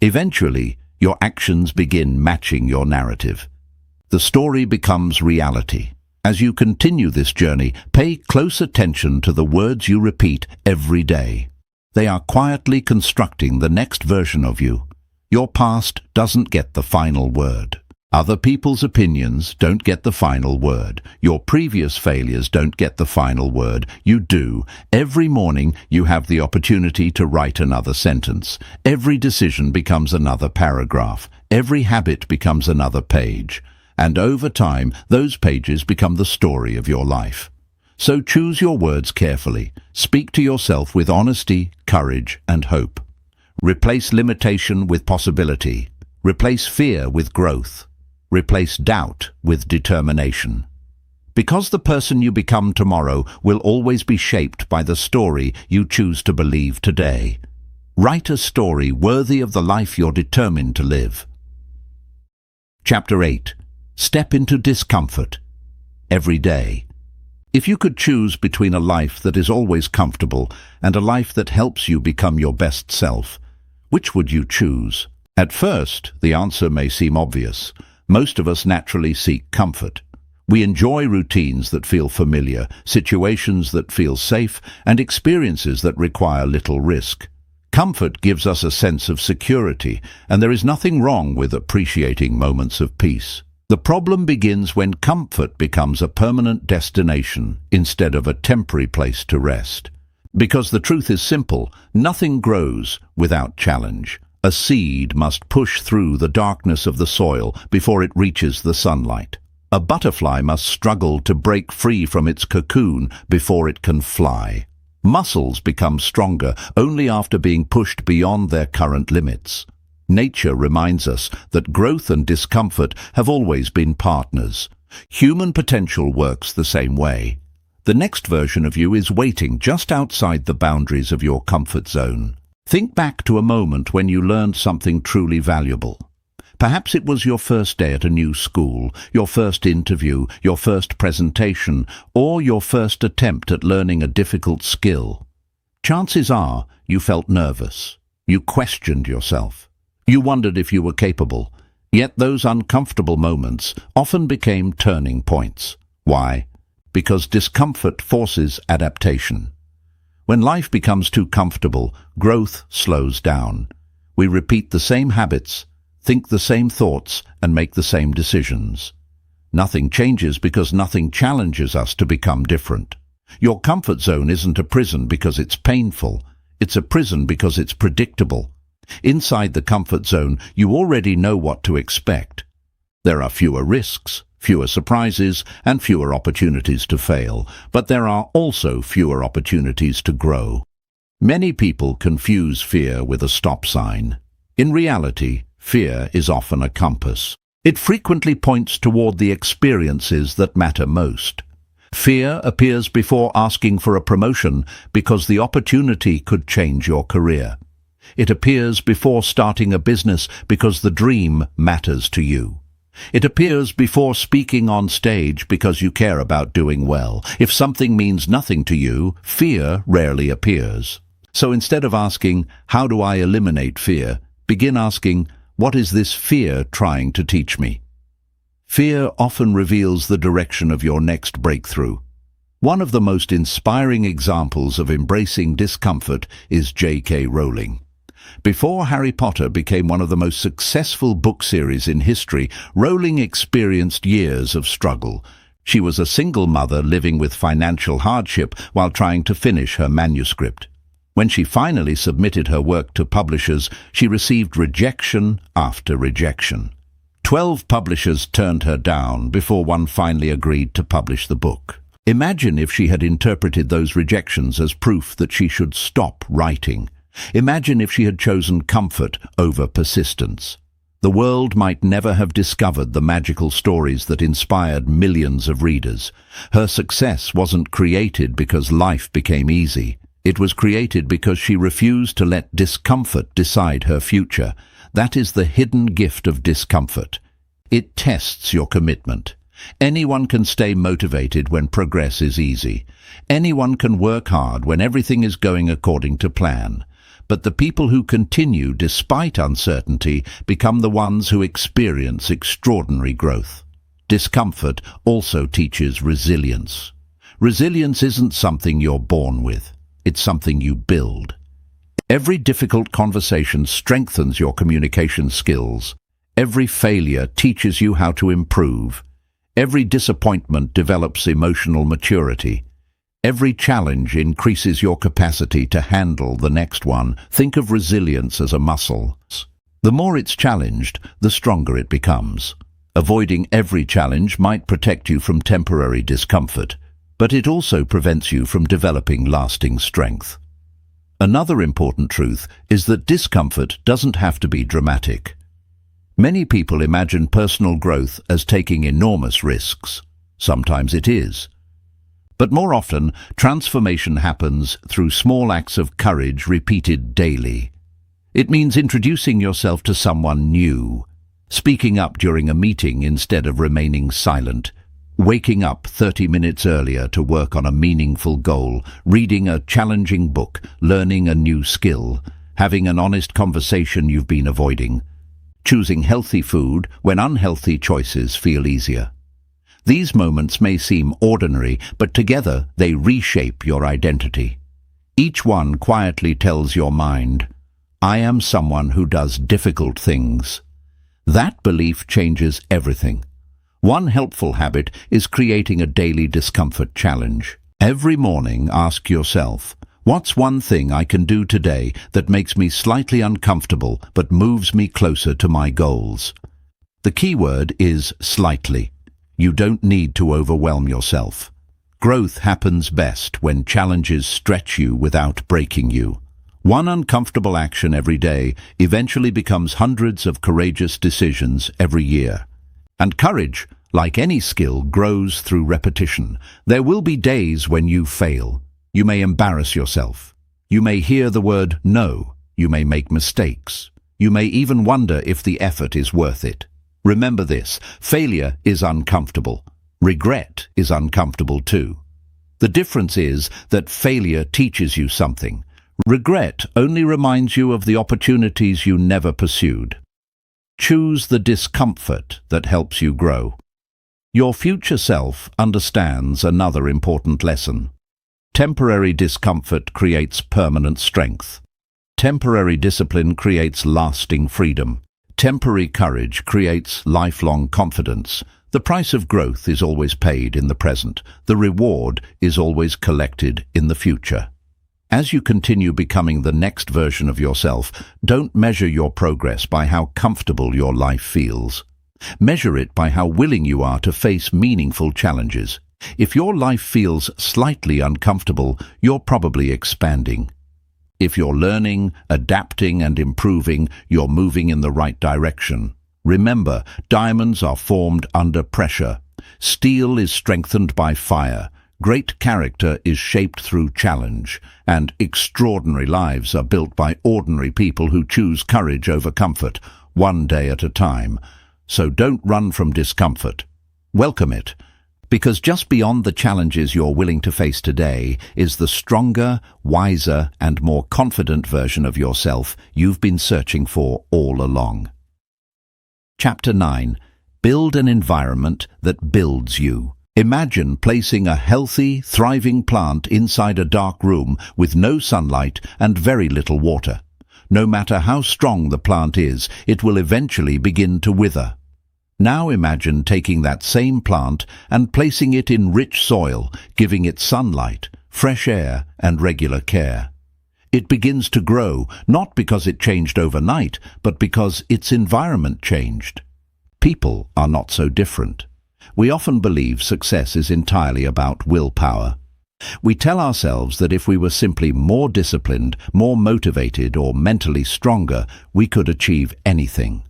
Eventually, your actions begin matching your narrative. The story becomes reality. As you continue this journey, pay close attention to the words you repeat every day. They are quietly constructing the next version of you. Your past doesn't get the final word. Other people's opinions don't get the final word. Your previous failures don't get the final word. You do. Every morning, you have the opportunity to write another sentence. Every decision becomes another paragraph. Every habit becomes another page. And over time, those pages become the story of your life. So choose your words carefully. Speak to yourself with honesty, courage, and hope. Replace limitation with possibility. Replace fear with growth. Replace doubt with determination. Because the person you become tomorrow will always be shaped by the story you choose to believe today. Write a story worthy of the life you're determined to live. Chapter 8. Step into discomfort. Every day. If you could choose between a life that is always comfortable and a life that helps you become your best self, which would you choose? At first, the answer may seem obvious. Most of us naturally seek comfort. We enjoy routines that feel familiar, situations that feel safe, and experiences that require little risk. Comfort gives us a sense of security, and there is nothing wrong with appreciating moments of peace. The problem begins when comfort becomes a permanent destination instead of a temporary place to rest. Because the truth is simple, nothing grows without challenge. A seed must push through the darkness of the soil before it reaches the sunlight. A butterfly must struggle to break free from its cocoon before it can fly. Muscles become stronger only after being pushed beyond their current limits. Nature reminds us that growth and discomfort have always been partners. Human potential works the same way. The next version of you is waiting just outside the boundaries of your comfort zone. Think back to a moment when you learned something truly valuable. Perhaps it was your first day at a new school, your first interview, your first presentation, or your first attempt at learning a difficult skill. Chances are you felt nervous. You questioned yourself. You wondered if you were capable, yet those uncomfortable moments often became turning points. Why? Because discomfort forces adaptation. When life becomes too comfortable, growth slows down. We repeat the same habits, think the same thoughts, and make the same decisions. Nothing changes because nothing challenges us to become different. Your comfort zone isn't a prison because it's painful. It's a prison because it's predictable. Inside the comfort zone, you already know what to expect. There are fewer risks, fewer surprises, and fewer opportunities to fail, but there are also fewer opportunities to grow. Many people confuse fear with a stop sign. In reality, fear is often a compass. It frequently points toward the experiences that matter most. Fear appears before asking for a promotion because the opportunity could change your career. It appears before starting a business because the dream matters to you. It appears before speaking on stage because you care about doing well. If something means nothing to you, fear rarely appears. So instead of asking, how do I eliminate fear, begin asking, what is this fear trying to teach me? Fear often reveals the direction of your next breakthrough. One of the most inspiring examples of embracing discomfort is J.K. Rowling. Before Harry Potter became one of the most successful book series in history, Rowling experienced years of struggle. She was a single mother living with financial hardship while trying to finish her manuscript. When she finally submitted her work to publishers, she received rejection after rejection. 12 publishers turned her down before one finally agreed to publish the book. Imagine if she had interpreted those rejections as proof that she should stop writing. Imagine if she had chosen comfort over persistence. The world might never have discovered the magical stories that inspired millions of readers. Her success wasn't created because life became easy. It was created because she refused to let discomfort decide her future. That is the hidden gift of discomfort. It tests your commitment. Anyone can stay motivated when progress is easy. Anyone can work hard when everything is going according to plan. But the people who continue despite uncertainty become the ones who experience extraordinary growth. Discomfort also teaches resilience. Resilience isn't something you're born with. It's something you build. Every difficult conversation strengthens your communication skills. Every failure teaches you how to improve. Every disappointment develops emotional maturity. Every challenge increases your capacity to handle the next one. Think of resilience as a muscle. The more it's challenged, the stronger it becomes. Avoiding every challenge might protect you from temporary discomfort, but it also prevents you from developing lasting strength. Another important truth is that discomfort doesn't have to be dramatic. Many people imagine personal growth as taking enormous risks. Sometimes it is. But more often, transformation happens through small acts of courage repeated daily. It means introducing yourself to someone new, speaking up during a meeting instead of remaining silent, waking up 30 minutes earlier to work on a meaningful goal, reading a challenging book, learning a new skill, having an honest conversation you've been avoiding, choosing healthy food when unhealthy choices feel easier. These moments may seem ordinary, but together they reshape your identity. Each one quietly tells your mind, I am someone who does difficult things. That belief changes everything. One helpful habit is creating a daily discomfort challenge. Every morning, ask yourself, what's one thing I can do today that makes me slightly uncomfortable but moves me closer to my goals? The key word is slightly. You don't need to overwhelm yourself. Growth happens best when challenges stretch you without breaking you. One uncomfortable action every day eventually becomes hundreds of courageous decisions every year. And courage, like any skill, grows through repetition. There will be days when you fail. You may embarrass yourself. You may hear the word no. You may make mistakes. You may even wonder if the effort is worth it. Remember this, failure is uncomfortable. Regret is uncomfortable too. The difference is that failure teaches you something. Regret only reminds you of the opportunities you never pursued. Choose the discomfort that helps you grow. Your future self understands another important lesson. Temporary discomfort creates permanent strength. Temporary discipline creates lasting freedom. Temporary courage creates lifelong confidence. The price of growth is always paid in the present. The reward is always collected in the future. As you continue becoming the next version of yourself, don't measure your progress by how comfortable your life feels. Measure it by how willing you are to face meaningful challenges. If your life feels slightly uncomfortable, you're probably expanding. If you're learning, adapting, and improving, you're moving in the right direction. Remember, diamonds are formed under pressure. Steel is strengthened by fire. Great character is shaped through challenge. And extraordinary lives are built by ordinary people who choose courage over comfort, one day at a time. So don't run from discomfort. Welcome it, because just beyond the challenges you're willing to face today is the stronger, wiser, and more confident version of yourself you've been searching for all along. Chapter 9. Build an environment that builds you. Imagine placing a healthy, thriving plant inside a dark room with no sunlight and very little water. No matter how strong the plant is, it will eventually begin to wither. Now imagine taking that same plant and placing it in rich soil, giving it sunlight, fresh air, and regular care. It begins to grow, not because it changed overnight, but because its environment changed. People are not so different. We often believe success is entirely about willpower. We tell ourselves that if we were simply more disciplined, more motivated, or mentally stronger, we could achieve anything.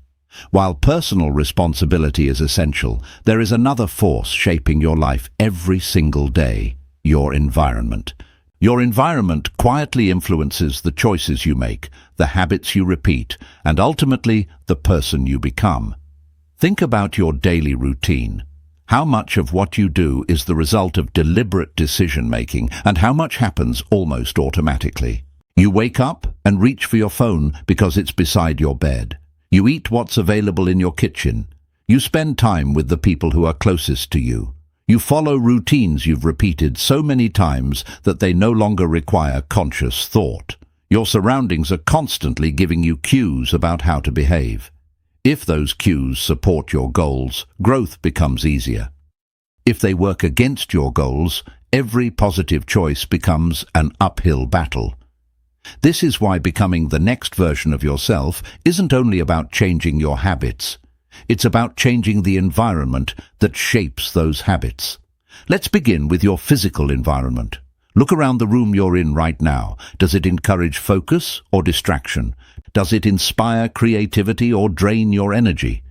While personal responsibility is essential, there is another force shaping your life every single day: your environment. Your environment quietly influences the choices you make, the habits you repeat, and ultimately the person you become. Think about your daily routine. How much of what you do is the result of deliberate decision-making, and how much happens almost automatically? You wake up and reach for your phone because it's beside your bed. You eat what's available in your kitchen. You spend time with the people who are closest to you. You follow routines you've repeated so many times that they no longer require conscious thought. Your surroundings are constantly giving you cues about how to behave. If those cues support your goals, growth becomes easier. If they work against your goals, every positive choice becomes an uphill battle. This is why becoming the next version of yourself isn't only about changing your habits. It's about changing the environment that shapes those habits. Let's begin with your physical environment. Look around the room you're in right now. Does it encourage focus or distraction? Does it inspire creativity or drain your energy?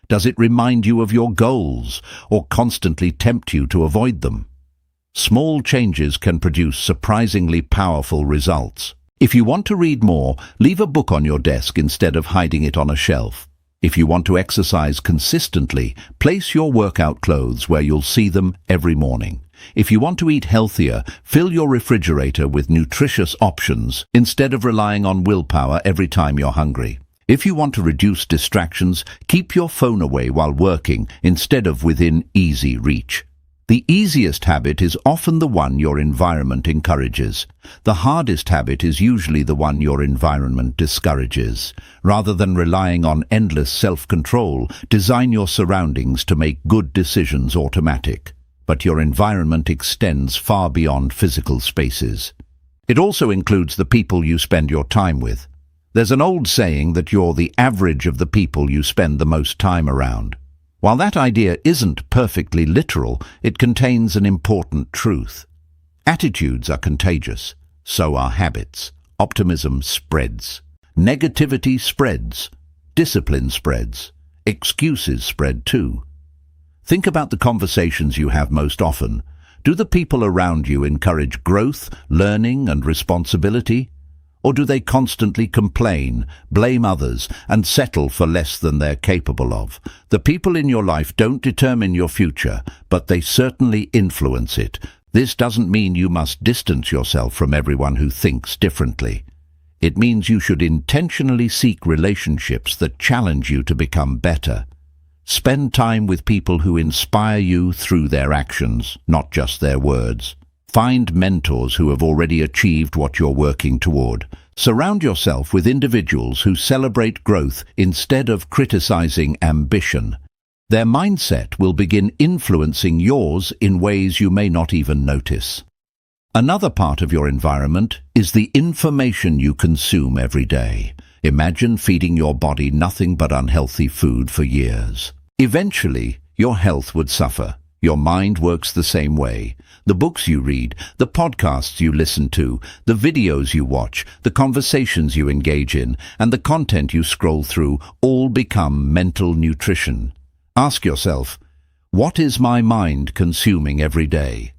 Does it remind you of your goals or constantly tempt you to avoid them? Small changes can produce surprisingly powerful results. If you want to read more, leave a book on your desk instead of hiding it on a shelf. If you want to exercise consistently, place your workout clothes where you'll see them every morning. If you want to eat healthier, fill your refrigerator with nutritious options instead of relying on willpower every time you're hungry. If you want to reduce distractions, keep your phone away while working instead of within easy reach. The easiest habit is often the one your environment encourages. The hardest habit is usually the one your environment discourages. Rather than relying on endless self-control, design your surroundings to make good decisions automatic. But your environment extends far beyond physical spaces. It also includes the people you spend your time with. There's an old saying that you're the average of the people you spend the most time around. While that idea isn't perfectly literal, it contains an important truth. Attitudes are contagious. So are habits. Optimism spreads. Negativity spreads. Discipline spreads. Excuses spread too. Think about the conversations you have most often. Do the people around you encourage growth, learning, and responsibility? Or do they constantly complain, blame others, and settle for less than they're capable of? The people in your life don't determine your future, but they certainly influence it. This doesn't mean you must distance yourself from everyone who thinks differently. It means you should intentionally seek relationships that challenge you to become better. Spend time with people who inspire you through their actions, not just their words. Find mentors who have already achieved what you're working toward. Surround yourself with individuals who celebrate growth instead of criticizing ambition. Their mindset will begin influencing yours in ways you may not even notice. Another part of your environment is the information you consume every day. Imagine feeding your body nothing but unhealthy food for years. Eventually, your health would suffer. Your mind works the same way. The books you read, the podcasts you listen to, the videos you watch, the conversations you engage in, and the content you scroll through all become mental nutrition. Ask yourself, what is my mind consuming every day?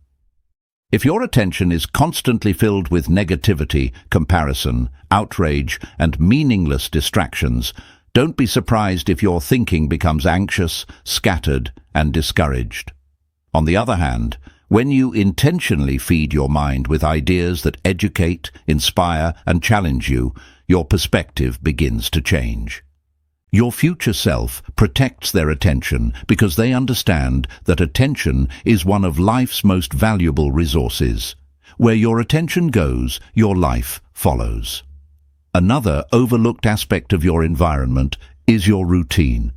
If your attention is constantly filled with negativity, comparison, outrage, and meaningless distractions, Don't be surprised if your thinking becomes anxious, scattered, and discouraged. On the other hand, when you intentionally feed your mind with ideas that educate, inspire, and challenge you, your perspective begins to change. Your future self protects their attention because they understand that attention is one of life's most valuable resources. Where your attention goes, your life follows. Another overlooked aspect of your environment is your routine.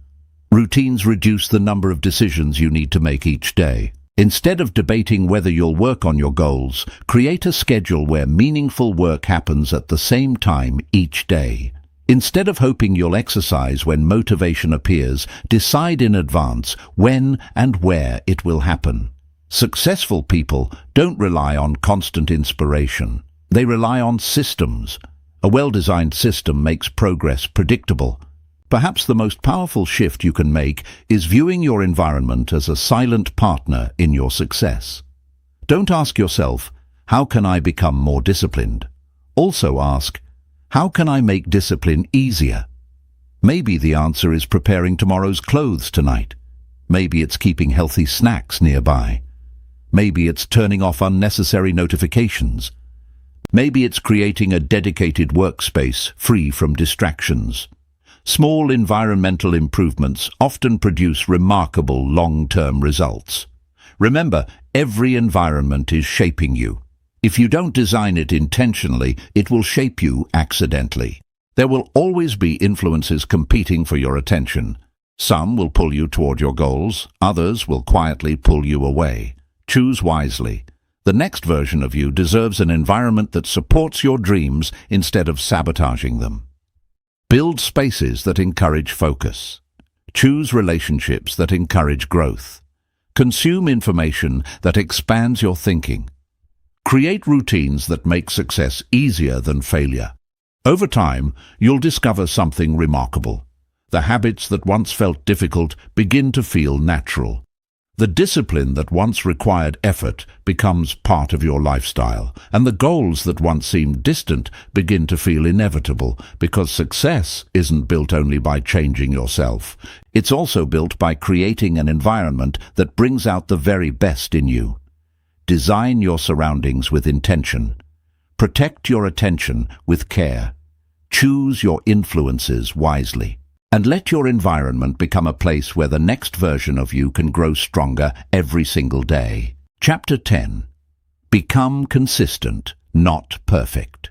Routines reduce the number of decisions you need to make each day. Instead of debating whether you'll work on your goals, create a schedule where meaningful work happens at the same time each day. Instead of hoping you'll exercise when motivation appears, decide in advance when and where it will happen. Successful people don't rely on constant inspiration. They rely on systems. A well-designed system makes progress predictable. Perhaps the most powerful shift you can make is viewing your environment as a silent partner in your success. Don't ask yourself, how can I become more disciplined? Also ask, how can I make discipline easier? Maybe the answer is preparing tomorrow's clothes tonight. Maybe it's keeping healthy snacks nearby. Maybe it's turning off unnecessary notifications. Maybe it's creating a dedicated workspace free from distractions. Small environmental improvements often produce remarkable long-term results. Remember, every environment is shaping you. If you don't design it intentionally, it will shape you accidentally. There will always be influences competing for your attention. Some will pull you toward your goals, others will quietly pull you away. Choose wisely. The next version of you deserves an environment that supports your dreams instead of sabotaging them. Build spaces that encourage focus. Choose relationships that encourage growth. Consume information that expands your thinking. Create routines that make success easier than failure. Over time, you'll discover something remarkable. The habits that once felt difficult begin to feel natural. The discipline that once required effort becomes part of your lifestyle, and the goals that once seemed distant begin to feel inevitable, because success isn't built only by changing yourself. It's also built by creating an environment that brings out the very best in you. Design your surroundings with intention. Protect your attention with care. Choose your influences wisely. And let your environment become a place where the next version of you can grow stronger every single day. Chapter 10. Become consistent, not perfect.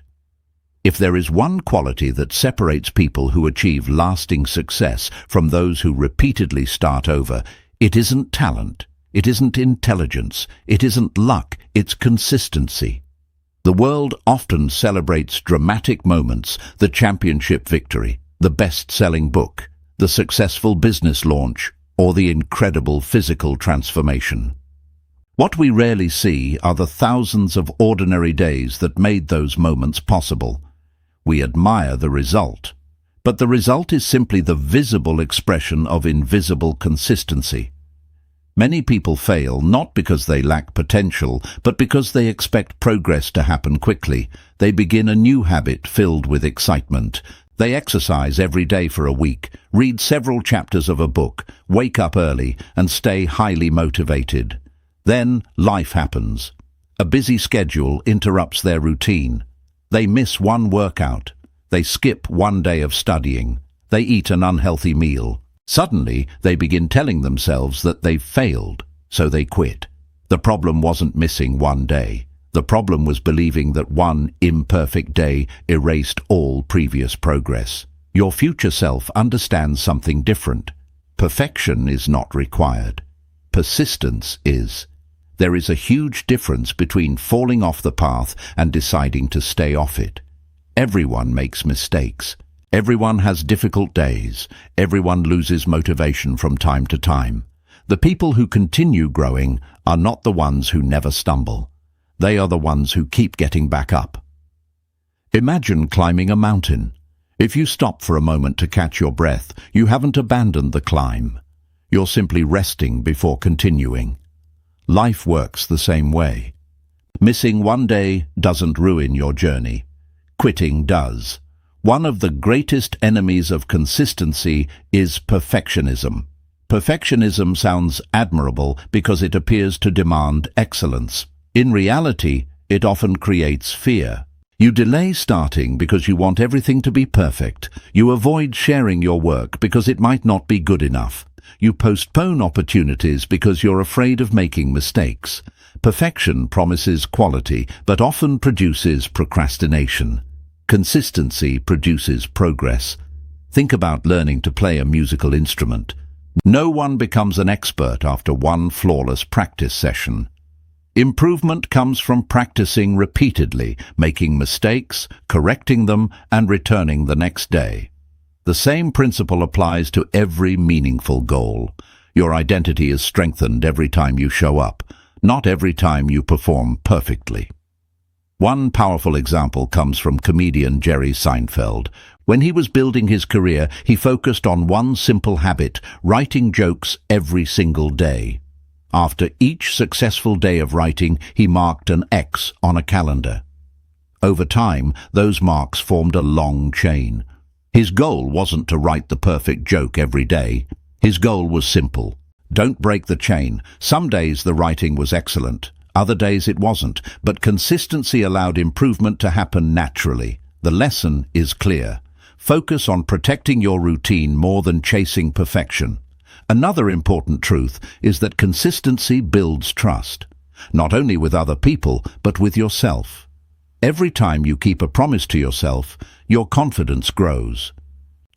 If there is one quality that separates people who achieve lasting success from those who repeatedly start over, it isn't talent, it isn't intelligence, it isn't luck, it's consistency. The world often celebrates dramatic moments, the championship victory, the best-selling book, the successful business launch, or the incredible physical transformation. What we rarely see are the thousands of ordinary days that made those moments possible. We admire the result, but the result is simply the visible expression of invisible consistency. Many people fail not because they lack potential, but because they expect progress to happen quickly. They begin a new habit filled with excitement. They exercise every day for a week, read several chapters of a book, wake up early, and stay highly motivated. Then life happens. A busy schedule interrupts their routine. They miss one workout. They skip one day of studying. They eat an unhealthy meal. Suddenly, they begin telling themselves that they've failed, so they quit. The problem wasn't missing one day. The problem was believing that one imperfect day erased all previous progress. Your future self understands something different. Perfection is not required. Persistence is. There is a huge difference between falling off the path and deciding to stay off it. Everyone makes mistakes. Everyone has difficult days. Everyone loses motivation from time to time. The people who continue growing are not the ones who never stumble. They are the ones who keep getting back up. Imagine climbing a mountain. If you stop for a moment to catch your breath, you haven't abandoned the climb. You're simply resting before continuing. Life works the same way. Missing one day doesn't ruin your journey. Quitting does. One of the greatest enemies of consistency is perfectionism. Perfectionism sounds admirable because it appears to demand excellence. In reality, it often creates fear. You delay starting because you want everything to be perfect. You avoid sharing your work because it might not be good enough. You postpone opportunities because you're afraid of making mistakes. Perfection promises quality, but often produces procrastination. Consistency produces progress. Think about learning to play a musical instrument. No one becomes an expert after one flawless practice session. Improvement comes from practicing repeatedly, making mistakes, correcting them, and returning the next day. The same principle applies to every meaningful goal. Your identity is strengthened every time you show up, not every time you perform perfectly. One powerful example comes from comedian Jerry Seinfeld. When he was building his career, he focused on one simple habit: writing jokes every single day. After each successful day of writing, he marked an X on a calendar. Over time, those marks formed a long chain. His goal wasn't to write the perfect joke every day. His goal was simple: don't break the chain. Some days the writing was excellent. Other days it wasn't, but consistency allowed improvement to happen naturally. The lesson is clear. Focus on protecting your routine more than chasing perfection. Another important truth is that consistency builds trust, not only with other people, but with yourself. Every time you keep a promise to yourself, your confidence grows.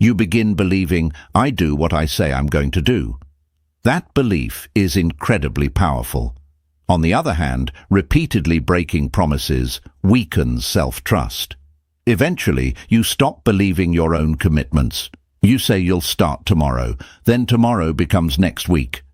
You begin believing, "I do what I say I'm going to do." That belief is incredibly powerful. On the other hand, repeatedly breaking promises weakens self-trust. Eventually, you stop believing your own commitments. You say you'll start tomorrow, then tomorrow becomes next week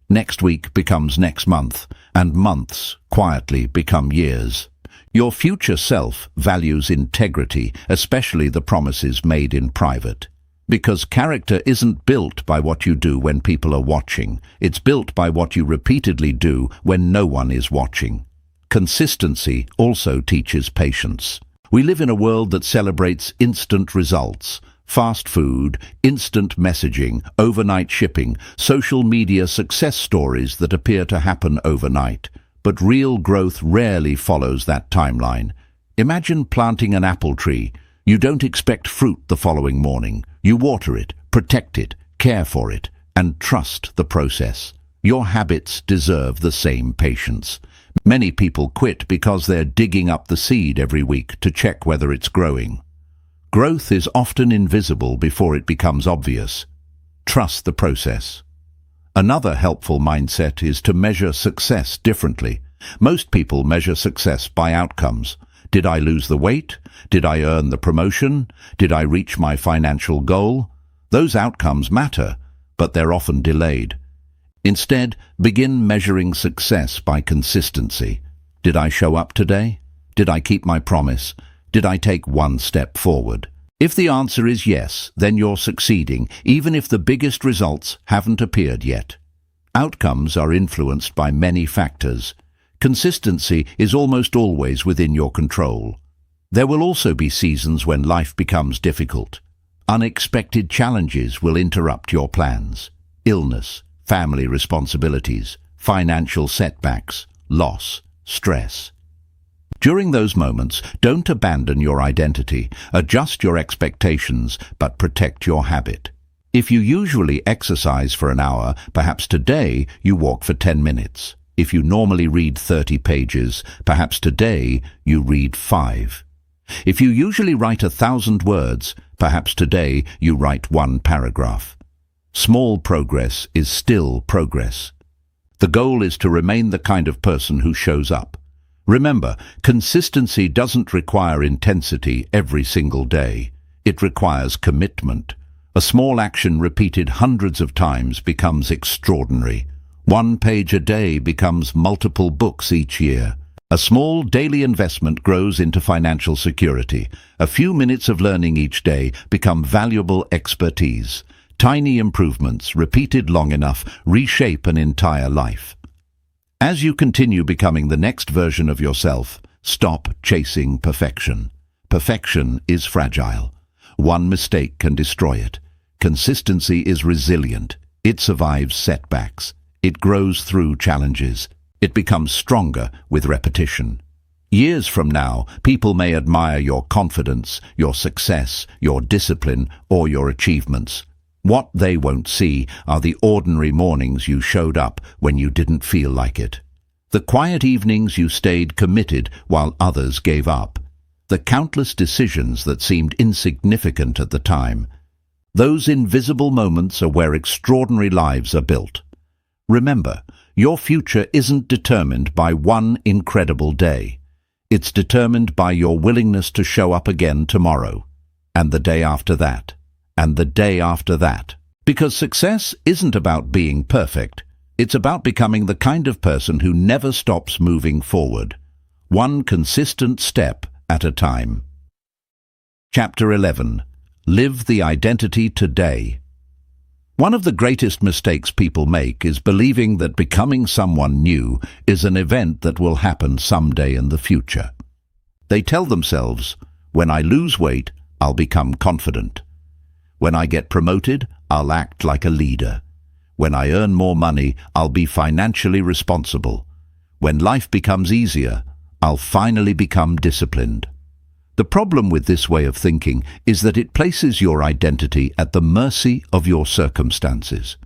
becomes next month, and months quietly become years. Your future self values integrity, especially the promises made in private. Because character isn't built by what you do when people are watching. It's built by what you repeatedly do when no one is watching. Consistency also teaches patience. We live in a world that celebrates instant results. Fast food, instant messaging, overnight shipping, social media success stories that appear to happen overnight. But real growth rarely follows that timeline. Imagine planting an apple tree. You don't expect fruit the following morning. You water it, protect it, care for it, and trust the process. Your habits deserve the same patience. Many people quit because they're digging up the seed every week to check whether it's growing. Growth is often invisible before it becomes obvious. Trust the process. Another helpful mindset is to measure success differently. Most people measure success by outcomes. Did I lose the weight? Did I earn the promotion? Did I reach my financial goal? Those outcomes matter, but they're often delayed. Instead, begin measuring success by consistency. Did I show up today? Did I keep my promise? Did I take one step forward? If the answer is yes, then you're succeeding, even if the biggest results haven't appeared yet. Outcomes are influenced by many factors. Consistency is almost always within your control. There will also be seasons when life becomes difficult. Unexpected challenges will interrupt your plans. Illness, family responsibilities, financial setbacks, loss, stress. During those moments, don't abandon your identity. Adjust your expectations, but protect your habit. If you usually exercise for an hour, perhaps today you walk for 10 minutes. If you normally read 30 pages, perhaps today you read 5. If you usually write 1,000 words, perhaps today you write 1 paragraph. Small progress is still progress. The goal is to remain the kind of person who shows up. Remember, consistency doesn't require intensity every single day. It requires commitment. A small action repeated hundreds of times becomes extraordinary. 1 page a day becomes multiple books each year. A small daily investment grows into financial security. A few minutes of learning each day become valuable expertise. Tiny improvements, repeated long enough, reshape an entire life. As you continue becoming the next version of yourself, stop chasing perfection. Perfection is fragile. one mistake can destroy it. Consistency is resilient. It survives setbacks. It grows through challenges. It becomes stronger with repetition. Years from now, people may admire your confidence, your success, your discipline, or your achievements. What they won't see are the ordinary mornings you showed up when you didn't feel like it. The quiet evenings you stayed committed while others gave up. The countless decisions that seemed insignificant at the time. Those invisible moments are where extraordinary lives are built. Remember, your future isn't determined by one incredible day. It's determined by your willingness to show up again tomorrow, and the day after that, and the day after that. Because success isn't about being perfect. It's about becoming the kind of person who never stops moving forward, one consistent step at a time. Chapter 11. Live the identity today. One of the greatest mistakes people make is believing that becoming someone new is an event that will happen someday in the future. They tell themselves, when I lose weight, I'll become confident. When I get promoted, I'll act like a leader. When I earn more money, I'll be financially responsible. When life becomes easier, I'll finally become disciplined. The problem with this way of thinking is that it places your identity at the mercy of your circumstances.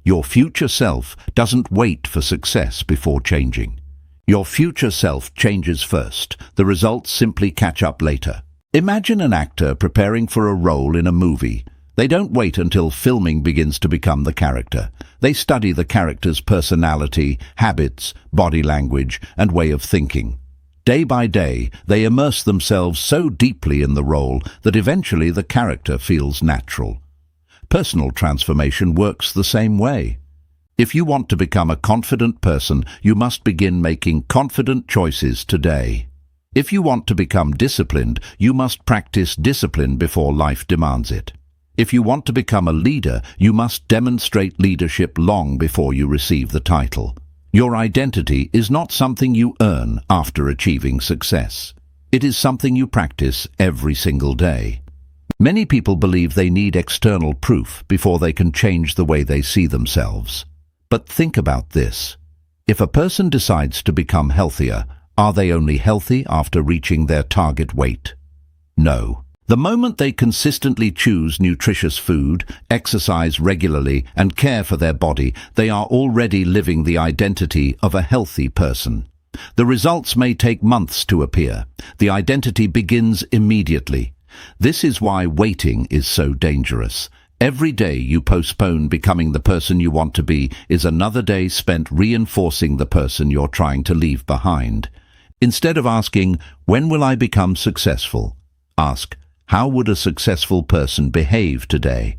Your future self doesn't wait for success before changing. Your future self changes first. The results simply catch up later. Imagine an actor preparing for a role in a movie. They don't wait until filming begins to become the character. They study the character's personality, habits, body language, and way of thinking. Day by day, they immerse themselves so deeply in the role that eventually the character feels natural. Personal transformation works the same way. If you want to become a confident person, you must begin making confident choices today. If you want to become disciplined, you must practice discipline before life demands it. If you want to become a leader, you must demonstrate leadership long before you receive the title. Your identity is not something you earn after achieving success. It is something you practice every single day. Many people believe they need external proof before they can change the way they see themselves. But think about this. If a person decides to become healthier, are they only healthy after reaching their target weight? No. The moment they consistently choose nutritious food, exercise regularly, and care for their body, they are already living the identity of a healthy person. The results may take months to appear. The identity begins immediately. This is why waiting is so dangerous. Every day you postpone becoming the person you want to be is another day spent reinforcing the person you're trying to leave behind. Instead of asking, when will I become successful? Ask, how would a successful person behave today?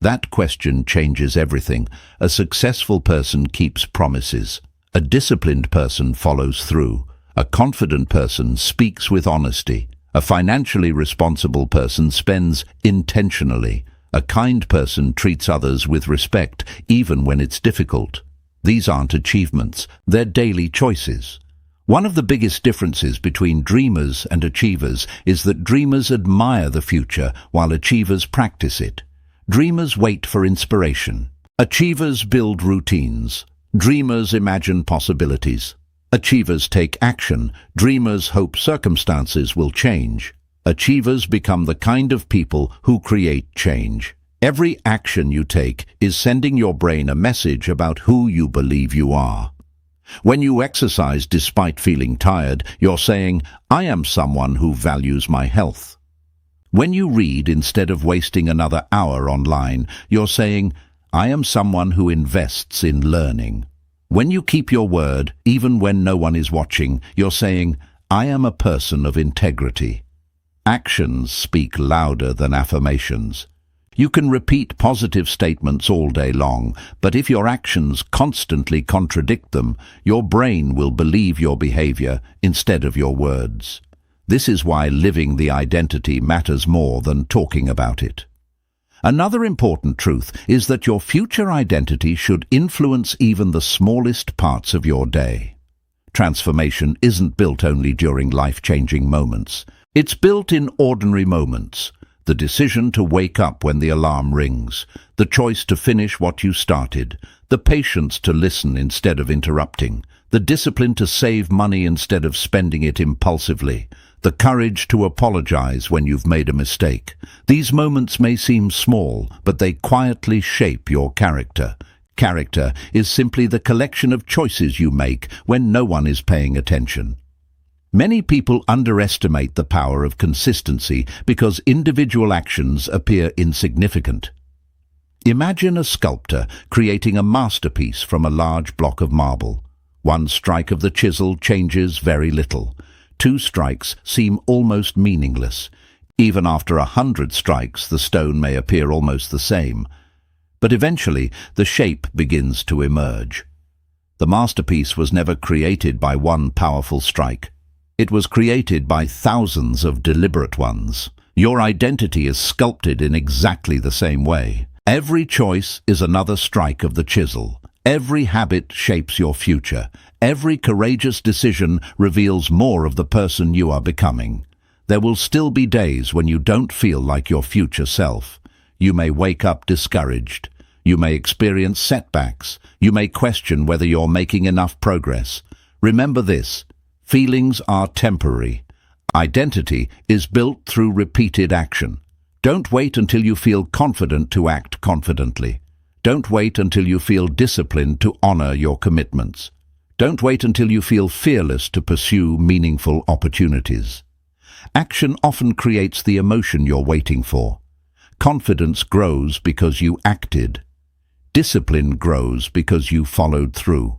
That question changes everything. A successful person keeps promises. A disciplined person follows through. A confident person speaks with honesty. A financially responsible person spends intentionally. A kind person treats others with respect, even when it's difficult. These aren't achievements, they're daily choices. One of the biggest differences between dreamers and achievers is that dreamers admire the future while achievers practice it. Dreamers wait for inspiration. Achievers build routines. Dreamers imagine possibilities. Achievers take action. Dreamers hope circumstances will change. Achievers become the kind of people who create change. Every action you take is sending your brain a message about who you believe you are. When you exercise despite feeling tired, you're saying, I am someone who values my health. When you read instead of wasting another hour online, you're saying, I am someone who invests in learning. When you keep your word, even when no one is watching, you're saying, I am a person of integrity. Actions speak louder than affirmations. You can repeat positive statements all day long, but if your actions constantly contradict them, your brain will believe your behavior instead of your words. This is why living the identity matters more than talking about it. Another important truth is that your future identity should influence even the smallest parts of your day. Transformation isn't built only during life-changing moments. It's built in ordinary moments. The decision to wake up when the alarm rings, the choice to finish what you started, the patience to listen instead of interrupting, the discipline to save money instead of spending it impulsively, the courage to apologize when you've made a mistake. These moments may seem small, but they quietly shape your character. Character is simply the collection of choices you make when no one is paying attention. Many people underestimate the power of consistency because individual actions appear insignificant. Imagine a sculptor creating a masterpiece from a large block of marble. One strike of the chisel changes very little. 2 strikes seem almost meaningless. Even after 100 strikes, the stone may appear almost the same. But eventually, the shape begins to emerge. The masterpiece was never created by one powerful strike. It was created by thousands of deliberate ones. Your identity is sculpted in exactly the same way. Every choice is another strike of the chisel. Every habit shapes your future. Every courageous decision reveals more of the person you are becoming. There will still be days when you don't feel like your future self. You may wake up discouraged. You may experience setbacks. You may question whether you're making enough progress. Remember this: feelings are temporary. Identity is built through repeated action. Don't wait until you feel confident to act confidently. Don't wait until you feel disciplined to honor your commitments. Don't wait until you feel fearless to pursue meaningful opportunities. Action often creates the emotion you're waiting for. Confidence grows because you acted. Discipline grows because you followed through.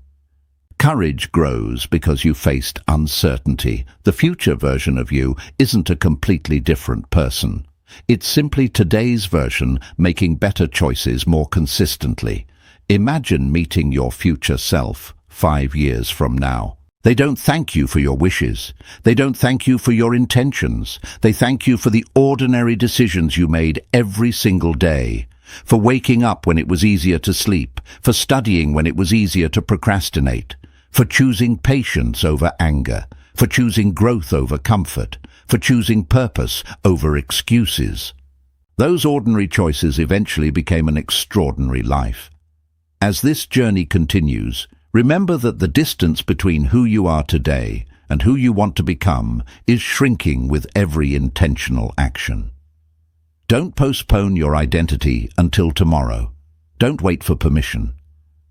Courage grows because you faced uncertainty. The future version of you isn't a completely different person. It's simply today's version making better choices more consistently. Imagine meeting your future self 5 years from now. They don't thank you for your wishes. They don't thank you for your intentions. They thank you for the ordinary decisions you made every single day. For waking up when it was easier to sleep. For studying when it was easier to procrastinate. For choosing patience over anger. For choosing growth over comfort. For choosing purpose over excuses. Those ordinary choices eventually became an extraordinary life. As this journey continues, remember that the distance between who you are today and who you want to become is shrinking with every intentional action. Don't postpone your identity until tomorrow. Don't wait for permission.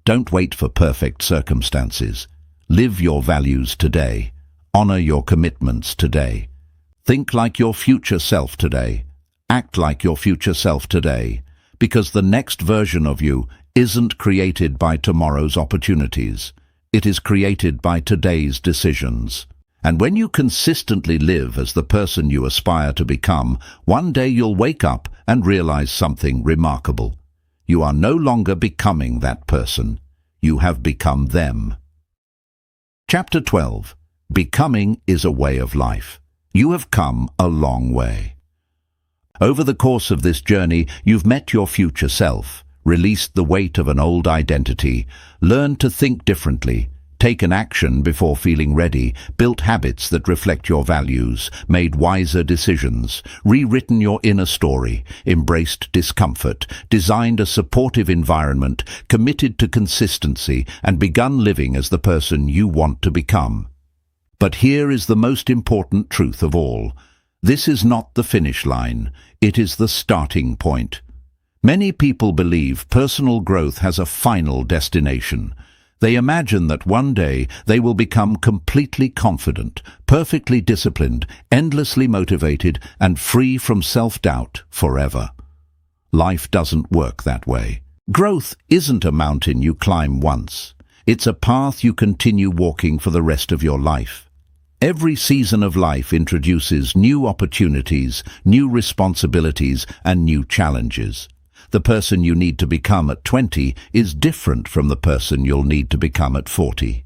Don't wait for perfect circumstances. Live your values today. Honor your commitments today. Think like your future self today. Act like your future self today, because the next version of you isn't created by tomorrow's opportunities. It is created by today's decisions. And when you consistently live as the person you aspire to become, one day you'll wake up and realize something remarkable. You are no longer becoming that person. You have become them. Chapter 12. Becoming is a way of life. You have come a long way. Over the course of this journey, you've met your future self, released the weight of an old identity, learned to think differently, taken action before feeling ready, built habits that reflect your values, made wiser decisions, rewritten your inner story, embraced discomfort, designed a supportive environment, committed to consistency, and begun living as the person you want to become. But here is the most important truth of all. This is not the finish line. It is the starting point. Many people believe personal growth has a final destination. They imagine that one day they will become completely confident, perfectly disciplined, endlessly motivated, and free from self-doubt forever. Life doesn't work that way. Growth isn't a mountain you climb once. It's a path you continue walking for the rest of your life. Every season of life introduces new opportunities, new responsibilities, and new challenges. The person you need to become at 20 is different from the person you'll need to become at 40.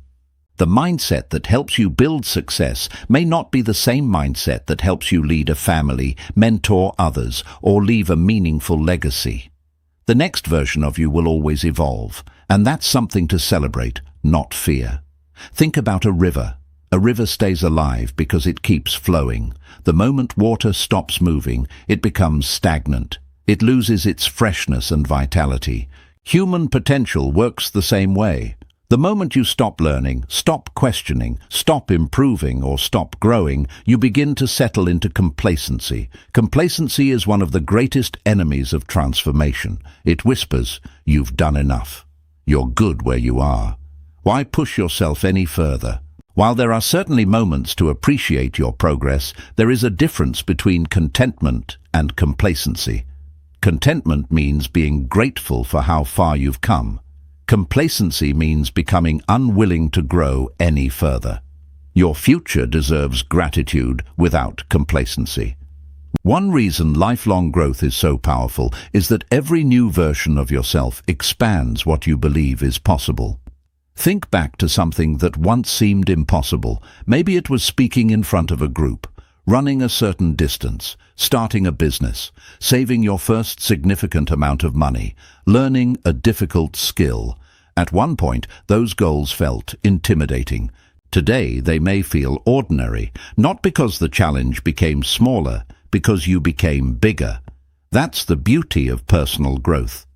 The mindset that helps you build success may not be the same mindset that helps you lead a family, mentor others, or leave a meaningful legacy. The next version of you will always evolve, and that's something to celebrate, not fear. Think about a river. A river stays alive because it keeps flowing. The moment water stops moving, it becomes stagnant. It loses its freshness and vitality. Human potential works the same way. The moment you stop learning, stop questioning, stop improving, or stop growing, you begin to settle into complacency. Complacency is one of the greatest enemies of transformation. It whispers, "You've done enough. You're good where you are. Why push yourself any further?" While there are certainly moments to appreciate your progress, there is a difference between contentment and complacency. Contentment means being grateful for how far you've come. Complacency means becoming unwilling to grow any further. Your future deserves gratitude without complacency. One reason lifelong growth is so powerful is that every new version of yourself expands what you believe is possible. Think back to something that once seemed impossible. Maybe it was speaking in front of a group, running a certain distance, starting a business, saving your first significant amount of money, learning a difficult skill. At one point, those goals felt intimidating. Today, they may feel ordinary, not because the challenge became smaller, because you became bigger. That's the beauty of personal growth.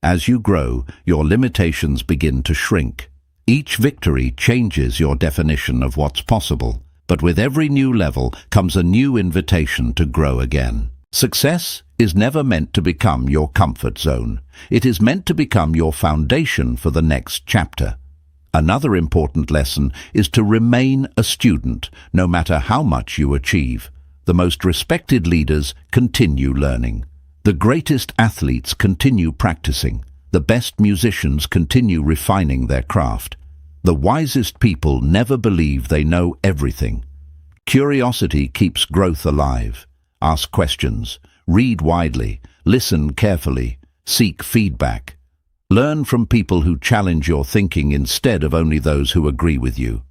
As you grow, your limitations begin to shrink. Each victory changes your definition of what's possible, but with every new level comes a new invitation to grow again. Success is never meant to become your comfort zone. It is meant to become your foundation for the next chapter. Another important lesson is to remain a student, no matter how much you achieve. The most respected leaders continue learning. The greatest athletes continue practicing. The best musicians continue refining their craft. The wisest people never believe they know everything. Curiosity keeps growth alive. Ask questions, read widely, listen carefully, seek feedback. Learn from people who challenge your thinking instead of only those who agree with you.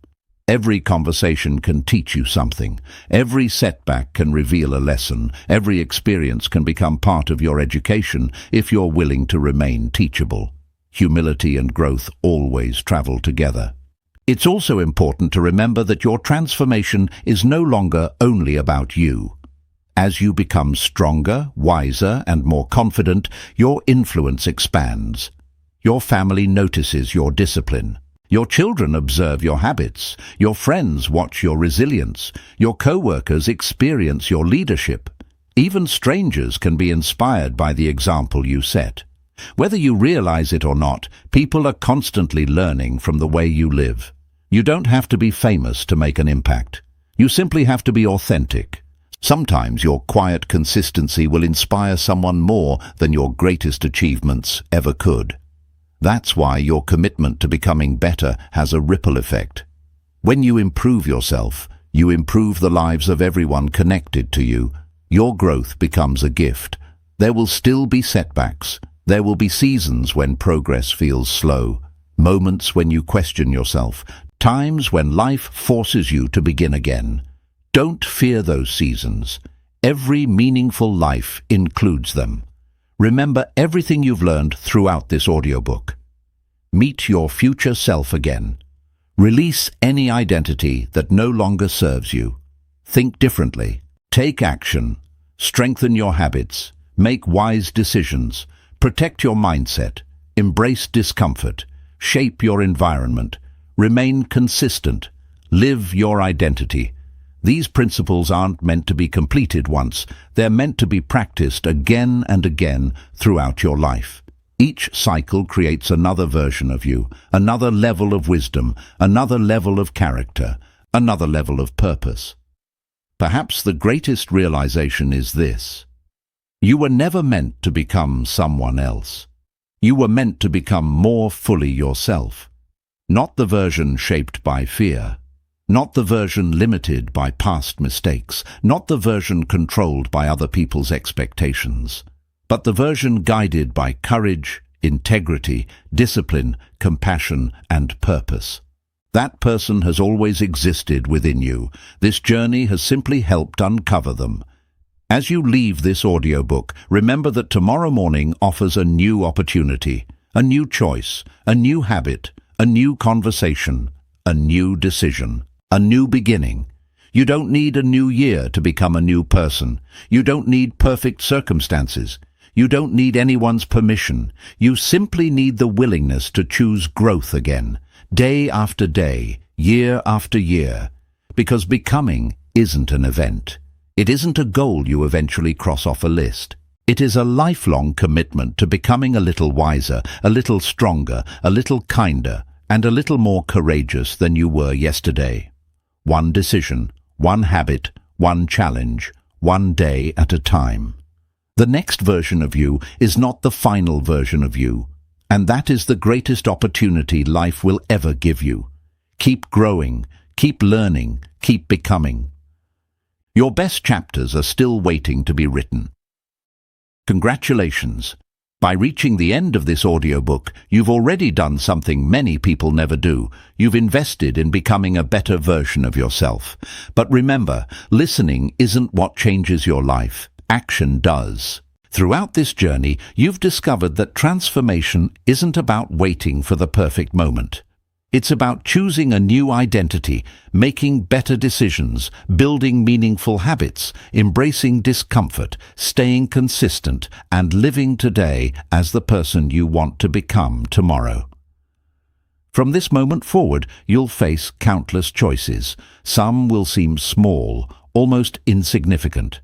Every conversation can teach you something. Every setback can reveal a lesson. Every experience can become part of your education if you're willing to remain teachable. Humility and growth always travel together. It's also important to remember that your transformation is no longer only about you. As you become stronger, wiser, and more confident, your influence expands. Your family notices your discipline. Your children observe your habits. Your friends watch your resilience. Your co-workers experience your leadership. Even strangers can be inspired by the example you set. Whether you realize it or not, people are constantly learning from the way you live. You don't have to be famous to make an impact. You simply have to be authentic. Sometimes your quiet consistency will inspire someone more than your greatest achievements ever could. That's why your commitment to becoming better has a ripple effect. When you improve yourself, you improve the lives of everyone connected to you. Your growth becomes a gift. There will still be setbacks. There will be seasons when progress feels slow, moments when you question yourself, times when life forces you to begin again. Don't fear those seasons. Every meaningful life includes them. Remember everything you've learned throughout this audiobook. Meet your future self again. Release any identity that no longer serves you. Think differently. Take action. Strengthen your habits. Make wise decisions. Protect your mindset. Embrace discomfort. Shape your environment. Remain consistent. Live your identity. These principles aren't meant to be completed once. They're meant to be practiced again and again throughout your life. Each cycle creates another version of you, another level of wisdom, another level of character, another level of purpose. Perhaps the greatest realization is this: you were never meant to become someone else. You were meant to become more fully yourself. Not the version shaped by fear. Not the version limited by past mistakes, not the version controlled by other people's expectations, but the version guided by courage, integrity, discipline, compassion, and purpose. That person has always existed within you. This journey has simply helped uncover them. As you leave this audiobook, remember that tomorrow morning offers a new opportunity, a new choice, a new habit, a new conversation, a new decision. A new beginning. You don't need a new year to become a new person. You don't need perfect circumstances. You don't need anyone's permission. You simply need the willingness to choose growth again, day after day, year after year. Because becoming isn't an event. It isn't a goal you eventually cross off a list. It is a lifelong commitment to becoming a little wiser, a little stronger, a little kinder, and a little more courageous than you were yesterday. One decision, one habit, one challenge, one day at a time. The next version of you is not the final version of you, and that is the greatest opportunity life will ever give you. Keep growing, keep learning, keep becoming. Your best chapters are still waiting to be written. Congratulations! By reaching the end of this audiobook, you've already done something many people never do. You've invested in becoming a better version of yourself. But remember, listening isn't what changes your life. Action does. Throughout this journey, you've discovered that transformation isn't about waiting for the perfect moment. It's about choosing a new identity, making better decisions, building meaningful habits, embracing discomfort, staying consistent, and living today as the person you want to become tomorrow. From this moment forward, you'll face countless choices. Some will seem small, almost insignificant.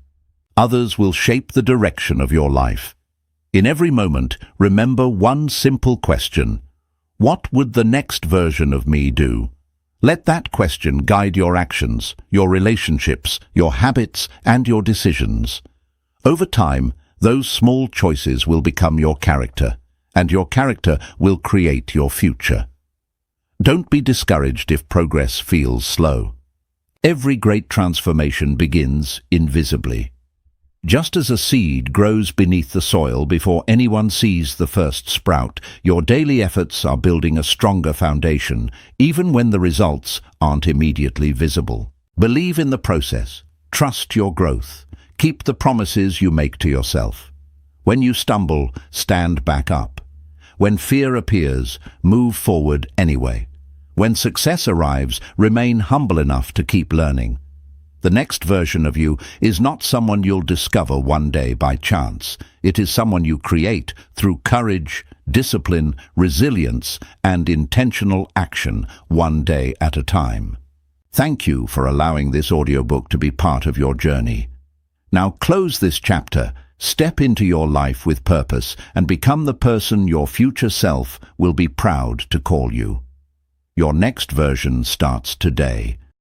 Others will shape the direction of your life. In every moment, remember one simple question. What would the next version of me do? Let that question guide your actions, your relationships, your habits, and your decisions. Over time, those small choices will become your character, and your character will create your future. Don't be discouraged if progress feels slow. Every great transformation begins invisibly. Just as a seed grows beneath the soil before anyone sees the first sprout, your daily efforts are building a stronger foundation, even when the results aren't immediately visible. Believe in the process. Trust your growth. Keep the promises you make to yourself. When you stumble, stand back up. When fear appears, move forward anyway. When success arrives, remain humble enough to keep learning. The next version of you is not someone you'll discover one day by chance. It is someone you create through courage, discipline, resilience, and intentional action, one day at a time. Thank you for allowing this audiobook to be part of your journey. Now close this chapter, step into your life with purpose, and become the person your future self will be proud to call you. Your next version starts today.